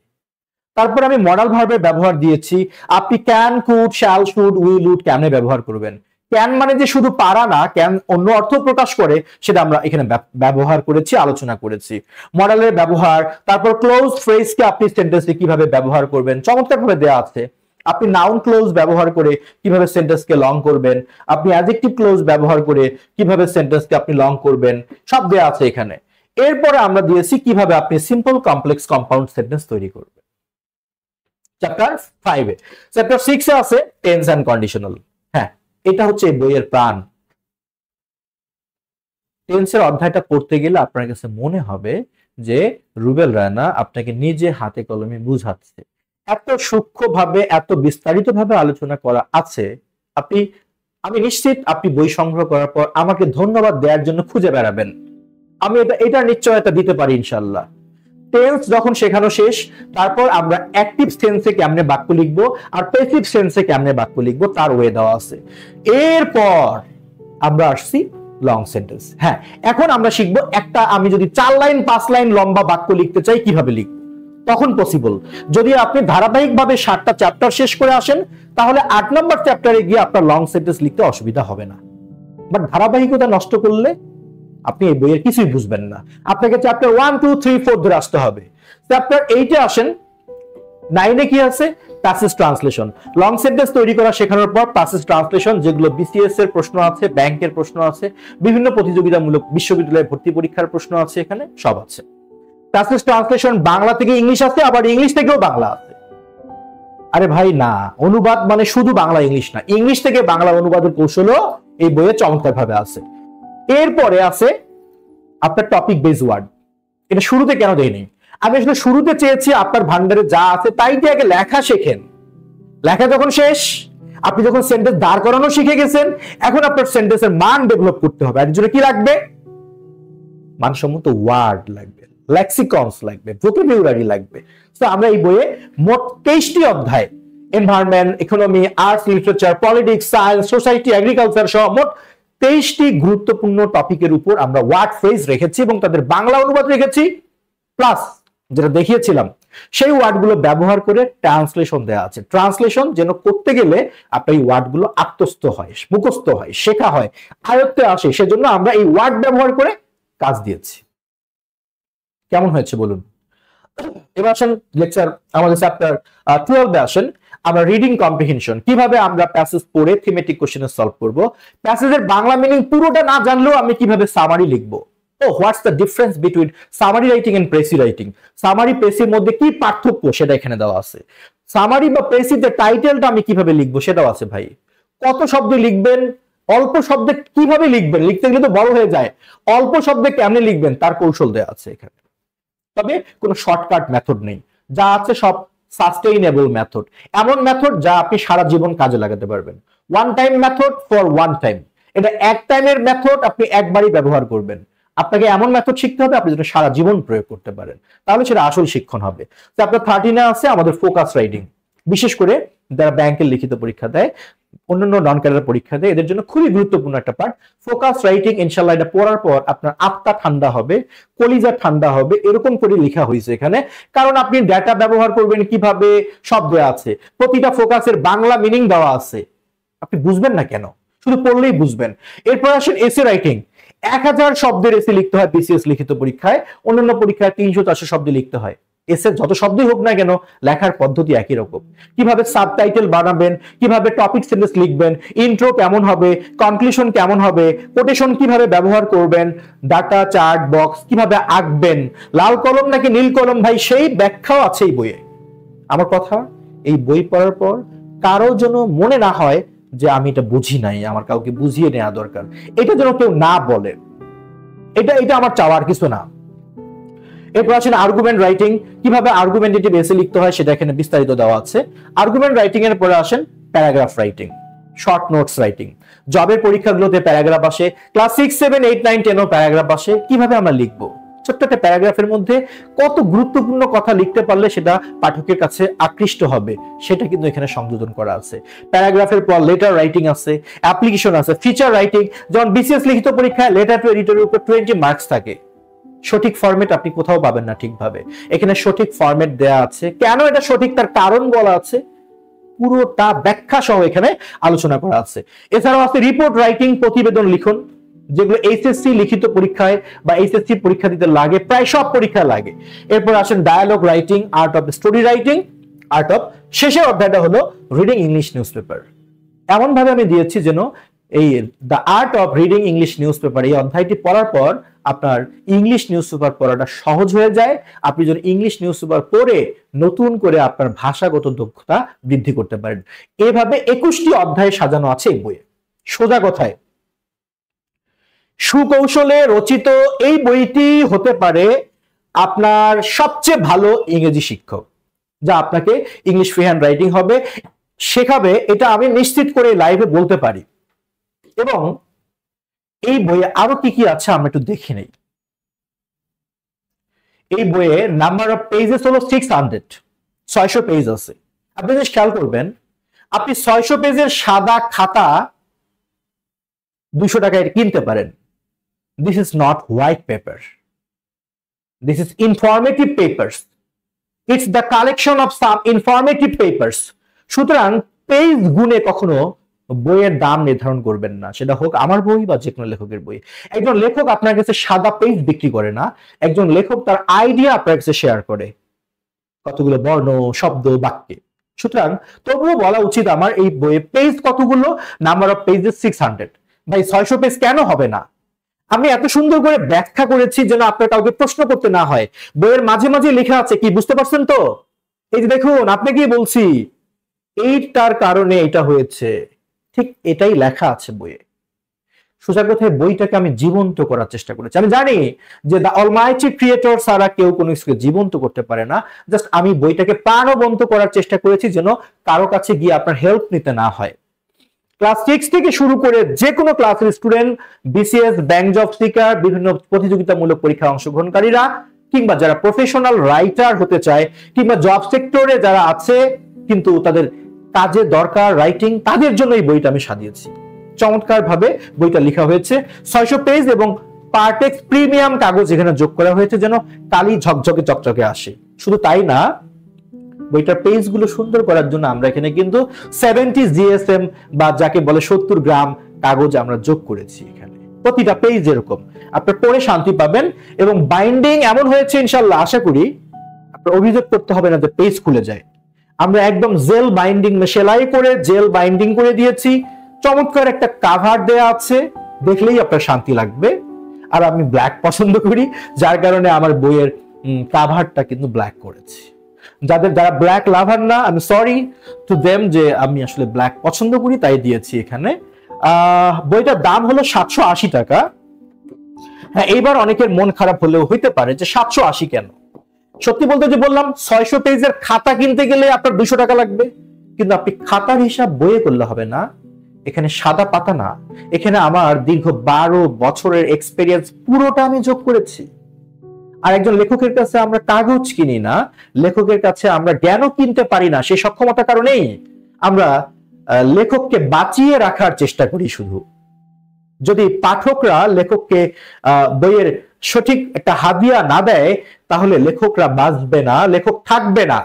তারপর আমি মডাল ভার্বের ব্যবহার দিয়েছি। আপনি can, could, shall, should, will, would কেমনে ব্যবহার করবেন। ক্যান মানে যে শুধু পারা না, ক্যান অন্য অর্থ প্রকাশ করে, সেটা আমরা এখানে ব্যবহার করেছি, আলোচনা করেছি। মডালের ব্যবহার, তারপর ক্লোজ ফ্রেজকে আপনি সেন্টেন্সে কিভাবে ব্যবহার করবেন চমৎকারভাবে দেওয়া আছে। আপনি নাউন ক্লোজ ব্যবহার করে কিভাবে সেন্টেন্সকে লং করবেন, আপনি অ্যাডজেক্টিভ ক্লোজ ব্যবহার করে কিভাবে সেন্টেন্সকে আপনি লং করবেন, সব দেওয়া আছে এখানে। এরপরে আমরা দিয়েছি কিভাবে আপনি সিম্পল, কমপ্লেক্স, কম্পাউন্ড সেন্টেন্স তৈরি করবেন। চ্যাপ্টার 5-এ, চ্যাপ্টার 6-এ আছে টেন্স এন্ড কন্ডিশনাল। হ্যাঁ, এটা হচ্ছে এই বইয়ের প্রাণ। টেন্সের অধ্যায়টা পড়তে গেলে আপনার কাছে মনে হবে যে রুবেল রায়না আপনাকে নিজে হাতে কলমে বুঝাচ্ছে। এত সূক্ষ্মভাবে, এত বিস্তারিতভাবে আলোচনা করা আছে, আমি নিশ্চিত আপনি বই সংগ্রহ করার পর আমাকে ধন্যবাদ দেওয়ার জন্য খুঁজে বেড়াবেন। আমি এটা নিশ্চয়তা দিতে পারি ইনশাআল্লাহ। টেন্স যখন শেখানো শেষ, তারপর আমরা অ্যাক্টিভ সেন্সে কেমনে বাক্য লিখবো আর প্যাসিভ সেন্সে কেমনে বাক্য লিখবো তার ওয়ে দেওয়া আছে। এরপর আমরা আসছি লং সেন্টেন্স। হ্যাঁ, এখন আমরা শিখবো একটা, আমি যদি 4 লাইন 5 লাইন লম্বা বাক্য লিখতে চাই কিভাবে লিখবো, তখন পসিবল। যদি আপনি ধারাবাহিকভাবে 7টা চ্যাপ্টার শেষ করে আসেন, তাহলে 8 নম্বর চ্যাপ্টারে গিয়ে আপনার লং সেন্টেন্স লিখতে অসুবিধা হবে না। বাট ধারাবাহিকতা নষ্ট করলে আপনি এই বইয়ের কিছুই বুঝবেন না। আপনাকে চ্যাপ্টার 1, 2, 3, 4 ধরে আসতে হবে। চ্যাপ্টার 8-এ আসেন, 9-এ কি আছে? Passage translation. লং সেন্টেন্স তৈরি করা শেখানোর পর প্যাসেজ ট্রান্সলেশন, যেগুলো বিসিএস এর প্রশ্ন আছে, ব্যাংকের প্রশ্ন আছে, বিভিন্ন প্রতিযোগিতামূলক বিশ্ববিদ্যালয়ে ভর্তি পরীক্ষার প্রশ্ন আছে, এখানে সব আছে। প্যাসেজ ট্রান্সলেশন বাংলা থেকে ইংলিশ আছে, আবার ইংলিশ থেকেও বাংলা আছে। আরে ভাই না, অনুবাদ মানে শুধু বাংলা ইংলিশ না, ইংলিশ থেকে বাংলা অনুবাদের কৌশলও এই বইয়ে চমৎকার ভাবে আছে। এরপরে আছে আপনার টপিক বেস ওয়ার্ড। এটা শুরুতে কেন দেয়নি? আমি আসলে শুরুতে চেয়েছি আপনার ভান্ডারে যা আছে তাই দিয়ে আগে লেখা শেখেন। লেখা যখন শেষ, আপনি যখন সেন্টেন্স দাঁড় করানো শিখে গেছেন, এখন আপনার সেন্টেন্সের মান ডেভেলপ করতে হবে। এর জন্য কি লাগবে? মানসম্মত ওয়ার্ড লাগবে, লেক্সিকনস লাগবে, ভোকাবুলারি লাগবে। তো আমরা এই বইয়ে মোট 23টি অধ্যায়, environment, economy, arts, literature, politics, science, society, agriculture সহ মোট 23টি গুরুত্বপূর্ণ টপিকের উপর আমরা ওয়ার্ড ফ্রেজ রেখেছি এবং তাদের বাংলা অনুবাদ রেখেছি প্লাস যেটা দেখিয়েছিলাম সেই ওয়ার্ডগুলো ব্যবহার করে ট্রান্সলেশন দেওয়া আছে। ট্রান্সলেশন যেন করতে গেলে আপনার এই ওয়ার্ডগুলো আত্মস্থ হয়, মুখস্থ হয়, শেখা হয়, আয়ত্তে আসে, সেজন্য আমরা এই ওয়ার্ড ব্যবহার করে কাজ দিয়েছি। কেমন হয়েছে বলুন? এবার আসেন লেকচার আমাদের চ্যাপ্টার 12 আসেন। আমরা রিডিং কম্প্রিহেনশন, কিভাবে আমরা প্যাসেজ পড়ে থিমেটিক কোশ্চেন সলভ করব। প্যাসেজের বাংলা মিনিং পুরোটা না জানলেও আমি কিভাবে সামারি লিখবো। ও what's the difference between summary writing and precis writing. Summary প্রেসির মধ্যে কি পার্থক্য সেটা এখানে দেওয়া আছে। সামারি বা প্রেসির যে টাইটেলটা আমি কিভাবে লিখবো সেটাও আছে ভাই। কত শব্দ লিখবেন, অল্প শব্দে কিভাবে লিখবেন, লিখতে গেলে তো বড় হয়ে যায়, অল্প শব্দে কেমনে লিখবেন তার কৌশল দেওয়া আছে এখানে। তবে কোনো শর্টকাট মেথড নেই, যা আছে সব সাস্টেইনেবল মেথড, এমন মেথড যা আপনি সারা জীবন কাজে লাগাতে পারবেন। One time method for one time, এটা এক টাইমের মেথড, আপনি একবারই ব্যবহার করবেন। আপনাকে এমন মেথড শিখতে হবে আপনি যেটা সারা জীবন প্রয়োগ করতে পারেন, তাহলে সেটা আসল শিক্ষণ হবে। চ্যাপ্টার 13 আছে আমাদের ফোকাস রাইটিং, বিশেষ করে যারা ব্যাংকের লিখিত পরীক্ষা দেয়, অন্যান্য নন ক্যাডার পরীক্ষা দেয়, এদের জন্য খুবই গুরুত্বপূর্ণ একটা পার্ট ফোকাস রাইটিং। ইনশাআল্লাহ এটা পড়ার পর আপনার আত্মা ঠান্ডা হবে, কলিজা ঠান্ডা হবে, এরকম করে লেখা হয়েছে এখানে। কারণ আপনি ডেটা ব্যবহার করবেন কিভাবে সব দেওয়া আছে, প্রতিটা ফোকাসের বাংলা মিনিং দেওয়া আছে। আপনি বুঝবেন না কেন, শুধু পড়লেই বুঝবেন। এরপর আসেন এসে রাইটিং। 1000 শব্দের এসে লিখতে হয় বিসিএস লিখিত পরীক্ষায়, অন্যান্য পরীক্ষায় 300-400 শব্দে লিখতে হয়। এসে যত শব্দই হোক না কেন, লেখার পদ্ধতি একই রকম। কিভাবে সাবটাইটেল বানাবেন, কিভাবে টপিক সেন্টেন্স লিখবেন, ইন্ট্রো কেমন হবে, কনক্লুশন কেমন হবে, কোটেশন কিভাবে ব্যবহার করবেন, ডাটা চার্ট বক্স কিভাবে আঁকবেন, লাল কলম নাকি নীল কলম, ভাই সেই ব্যাখ্যাও আছে এই বইয়ে। আমার কথা, এই বই পড়ার পর কারো যেন মনে না হয় যে আমি এটা বুঝি নাই, আমার কাউকে বুঝিয়ে নেওয়া দরকার, এটা যেন কেউ না বলে। এটা আমার চাওয়ার কিছু না। এরপর আসেন আর্গুমেন্ট রাইটিং, কিভাবে আর্গুমেন্টেটিভ এসে লিখতে হয় সেটা এখানে বিস্তারিত দেওয়া আছে। আর্গুমেন্ট রাইটিং এর পরে আসেন paragraph writing, short notes writing. জবের পরীক্ষাগুলোতে প্যারাগ্রাফ আসে, ক্লাস 6, 7, 8, 9, 10 ও প্যারাগ্রাফ আসে। কিভাবে আমরা লিখবো, ছোট্ট একটা প্যারাগ্রাফের মধ্যে কত গুরুত্বপূর্ণ কথা লিখতে পারলে সেটা পাঠকের কাছে আকৃষ্ট হবে, সেটা কিন্তু এখানে সংযোজন করা আছে। প্যারাগ্রাফের পর লেটার রাইটিং আছে, অ্যাপ্লিকেশন আছে, ফিচার রাইটিং। যেমন বিসিএস লিখিত পরীক্ষায় লেটার টু এডিটরের উপর 20 মার্কস থাকে, সঠিক ফরম্যাট আপনি কোথাও পাবেন না ঠিকভাবে, এখানে সঠিক ফরম্যাট দেয়া আছে। কেন এটা সঠিক তার কারণ বলা আছে, পুরোটা ব্যাখ্যা সহ এখানে আলোচনা করা আছে। এছাড়াও আছে রিপোর্ট রাইটিং, প্রতিবেদন লিখন, যেগুলো এইচএসসি লিখিত পরীক্ষায় বা এইচএসসি পরীক্ষা দিতে লাগে, প্রায় সব পরীক্ষায় লাগে। এরপর আসেন dialogue writing, art of story writing, art of, শেষের অধ্যায়টা হলো রিডিং ইংলিশ নিউজ পেপার। এমন ভাবে আমি দিয়েছি যেন এই the art of reading English news paper, এই অধ্যায়টি পড়ার পর আপনার ইংলিশ নিউজ পেপার পড়াটা সহজ হয়ে যায়। আপনি যদি ইংলিশ নিউজ পেপার পড়ে নতুন করে আপনার ভাষাগত দক্ষতা বৃদ্ধি করতে পারেন। এভাবে 21টি অধ্যায়ে সাজানো আছে এই বইয়ে। সোজা কথায় সুকৌশলে রচিত এই বইটি হতে পারে আপনার সবচেয়ে ভালো ইংরেজি শিক্ষক, যা আপনাকে ইংলিশ ফ্রি হ্যান্ড রাইটিং হবে শেখাবে, এটা আমি নিশ্চিত করে লাইভে বলতে পারি। এবং এই বইয়ে আরো কি কি আছে আমরা একটু দেখে নেই। এই বইয়ে নাম্বার অফ পেজেস হলো 600 পেজ আছে। আপনি যদি খেয়াল করবেন, আপনি 600 পেজের সাদা খাতা 200 টাকায় কিনতে পারেন। This is not white paper, this is informative papers, it's the collection of some informative papers. সুতরাং পেজ গুনে কখনো বইয়ের দাম নির্ধারণ করবেন না, সেটা হোক আমার বই বা যে কোনো লেখকের বই। একজন লেখক আপনার কাছে সাদা পেজ বিক্রি করে না, একজন লেখক তার আইডিয়া আপনার কাছে শেয়ার করে কতগুলো বর্ণ, শব্দ, বাক্যে। সুতরাং তবুও বলা উচিত আমার এই বইয়ে পেজ কতগুলো, নাম্বার অফ পেজেস 600। ভাই 600 পেজ কেন হবে না? আমি এত সুন্দর করে ব্যাখ্যা করেছি যেন আপনার কাউকে প্রশ্ন করতে না হয়। বইয়ের মাঝে মাঝে লেখা আছে, কি বুঝতে পারছেন তো? এই যে দেখুন, আপনাকে বলছি এইটার কারণে এটা হয়েছে, ঠিক এটাই লেখা আছে বইয়ে। সোজা কথায় বইটাকে আমি জীবন্ত করার চেষ্টা করেছি। আমি জানি যে দ্য অলমাইটি ক্রিয়েটর ছাড়া কেউ কোনো কিছুকে জীবন্ত করতে পারে না, জাস্ট আমি বইটাকে প্রাণবন্ত করার চেষ্টা করেছি যেন কারো কাছে গিয়ে আপনার হেল্প নিতে না হয়। ক্লাস 6 থেকে শুরু করে যে কোনো ক্লাসের student, BCS, bank job seeker, বিভিন্ন প্রতিযোগিতামূলক পরীক্ষায় অংশগ্রহণকারীরা, কিংবা যারা প্রফেশনাল রাইটার হতে চায়, কিংবা জব সেক্টরে যারা আছে কিন্তু তাদের কাজে দরকার রাইটিং, তাদের জন্য এই বইটা আমি সাজিয়েছি। চমৎকার ভাবে বইটা লেখা হয়েছে, 600 পেজ এবং পার্টেক্স প্রিমিয়াম কাগজ এখানে যোগ করা হয়েছে যেন কালি ঝকঝকে চকচকে আসে। শুধু তাই না, বইটার পেজ গুলো সুন্দর করার জন্য আমরা এখানে কিন্তু 70 জিএসএম বা যাকে বলে 70 গ্রাম কাগজ আমরা যোগ করেছি এখানে। প্রতিটা পেজ এরকম, আপনারা পড়ে শান্তি পাবেন। এবং বাইন্ডিং এমন হয়েছে ইনশাআল্লাহ, আশা করি আপনার অভিযোগ করতে হবে না যে পেজ খুলে যায়। আমরা একদম জেল বাইন্ডিং সেলাই করে জেল বাইন্ডিং করে দিয়েছি, চমৎকার একটা কাভার দেয়া আছে, দেখলেই আপনার শান্তি লাগবে। আর আমি ব্ল্যাক পছন্দ করি, যার কারণে আমার বইয়ের কাভারটা কিন্তু ব্ল্যাক করেছি। যারা ব্ল্যাক লাভার না, আমি সরি টু দেম যে আমি আসলে ব্ল্যাক পছন্দ করি তাই দিয়েছি এখানে। বইটার দাম হলো 780 টাকা। হ্যাঁ, এইবার অনেকের মন খারাপ হলেও হইতে পারে যে 780 কেন। সত্যি বলতে যে বললাম 600 পেজের খাতা কিনতে গেলে আপনার 200 টাকা লাগবে, কিন্তু আপনি খাতার হিসাব বইয়ে করলে হবে না। এখানে সাদা পাতা না, এখানে আমার দীর্ঘ 12 বছরের এক্সপেরিয়েন্স পুরোটা আমি যোগ করেছি। আর একজন লেখকের কাছে আমরা কাগজ কিনি না, লেখকের কাছে আমরা জ্ঞানও কিনতে পারি না। সেই সক্ষমতার কারণেই আমরা লেখককে বাঁচিয়ে রাখার চেষ্টা করি। শুধু যদি পাঠকরা লেখককে বইয়ের সঠিক একটা হাদিয়া না দেয়, তাহলে লেখকরা বাঁচবে না, লেখক থাকবে না।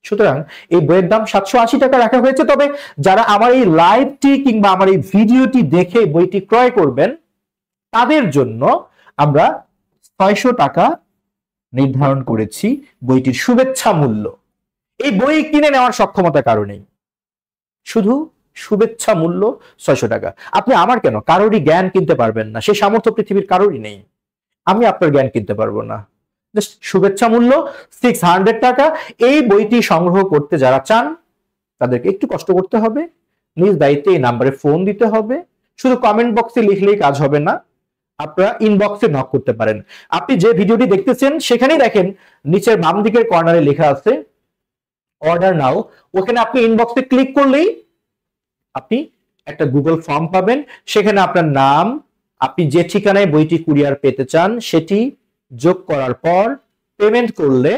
সুতরাং এই বইয়ের দাম 780 টাকা রাখা হয়েছে। তবে যারা আমার এই লাইভটি কিংবা আমার এই ভিডিওটি দেখে বইটি ক্রয় করবেন, তাদের জন্য আমরা 600 টাকা নির্ধারণ করেছি বইটির শুভেচ্ছা মূল্য। এই বই কিনে নেওয়ার সক্ষমতার কারণেই শুধু শুভেচ্ছা মূল্য 600 টাকা। আপনি আমার কেন, কারোরই জ্ঞান কিনতে পারবেন না, সেই সামর্থ্য পৃথিবীর কারোরই নেই। আমি আপনার জ্ঞান কিনতে পারবো না। জাস্ট শুভেচ্ছা মূল্য 600 টাকা। এই বইটি সংগ্রহ করতে যারা চান তাদেরকে একটু কষ্ট করতে হবে, নিজ দায়িত্বে এই নাম্বারে ফোন দিতে হবে। শুধু কমেন্ট বক্সে লিখলেই কাজ হবে না, আপনারা ইনবক্সে নক করতে পারেন। আপনি যে ভিডিওটি দেখতেছেন সেখানেই দেখেন নিচের বাম দিকের কর্নারে লেখা আছে অর্ডার নাও। ওখানে আপনি ইনবক্সে ক্লিক করলেই আপনি একটা গুগল ফর্ম পাবেন। সেখানে আপনার নাম, আপনি যে ঠিকানায় বইটি কুরিয়ার পেতে চান সেটি যোগ করার পর পেমেন্ট করলে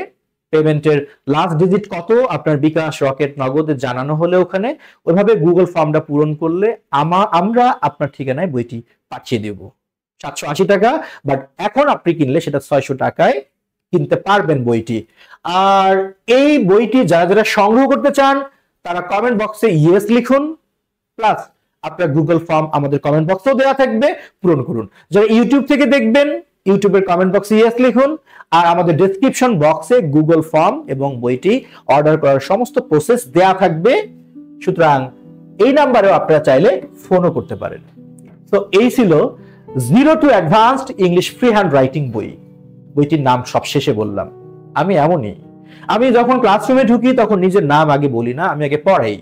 পেমেন্টের লাস্ট ডিজিট কত আপনার বিকাশ, রকেট, নগদে জানানো হলে ওখানে ওইভাবে গুগল ফর্মটা পূরণ করলে আমরা আপনার ঠিকানায় বইটি পাঠিয়ে দেব। 780 টাকা, বাট এখন আপনি কিনলে সেটা 600 টাকায় কিনতে পারবেন বইটি। আর এই বইটি যারা যারা সংগ্রহ করতে চান তারা কমেন্ট বক্সে ইয়েস লিখুন, প্লাস আপনার গুগল ফর্ম আমাদের কমেন্ট বক্সেও দেওয়া থাকবে, পূরণ করুন। যারা ইউটিউব থেকে দেখবেন ইউটিউবের কমেন্ট বক্সে ইয়েস লিখুন, আর আমাদের ডেসক্রিপশন বক্সে গুগল ফর্ম এবং বইটি অর্ডার করার সমস্ত প্রসেস দেওয়া থাকবে। সুতরাং এই নাম্বারেও আপনারা চাইলে ফোনও করতে পারেন। তো এই ছিল zero to advanced English free hand writing বই। বইটির নাম সবশেষে বললাম। আমি এমনই, আমি যখন ক্লাসরুমে ঢুকি তখন নিজের নাম আগে বলি না, আমি আগে পড়াই,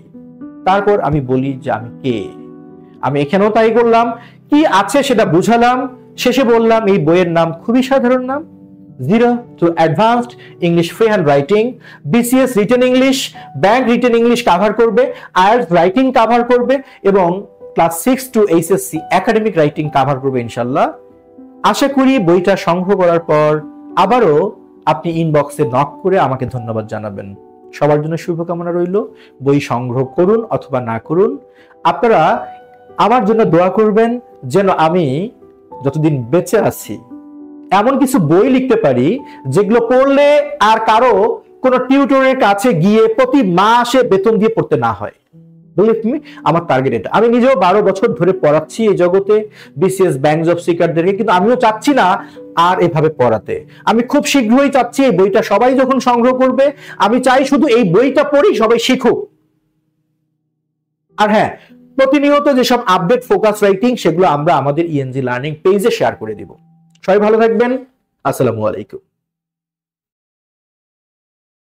তারপর আমি বলি যে আমি কে। আমি এখানেও তাই করলাম, কি আছে সেটা বুঝালাম, শেষে বললাম এই বইয়ের নাম খুবই সাধারণ নাম, zero to advanced English free hand writing. BCS written English, bank written English cover করবে, আইএলটিএস রাইটিং কাভার করবে এবং class 6 to HSC academic writing cover করবে ইনশাল্লাহ। আশা করি বইটা সংগ্রহ করার পর আবারও আপনি ইনবক্সে নক করে আমাকে ধন্যবাদ জানাবেন। সবার জন্য শুভকামনা রইল। বই সংগ্রহ করুন অথবা না করুন, আপনারা আমার জন্য দোয়া করবেন যেন আমি যতদিন বেঁচে আছি এমন কিছু বই লিখতে পারি যেগুলো পড়লে আর কারো কোনো টিউটরের কাছে গিয়ে প্রতি মাসে বেতন দিয়ে পড়তে না হয়। আমার টার্গেট এটা। আমি নিজেও 12 বছর ধরে পড়াচ্ছি এই জগতে বিসিএস ব্যাংক জব সিকারদেরকে, কিন্তু আমিও চাচ্ছি না আর এভাবে পড়াতে। আমি খুব শীঘ্রই চাচ্ছি এই বইটা সবাই যখন সংগ্রহ করবে, আমি চাই শুধু এই বইটা পড়ি সবাই শিখুক। আর হ্যাঁ, প্রতিনিয়ত যেসব আপডেট ফোকাস রাইটিং সেগুলো আমরা আমাদের ইএনজি লার্নিং পেজে শেয়ার করে দিব। সবাই ভালো থাকবেন। আসসালামু আলাইকুম।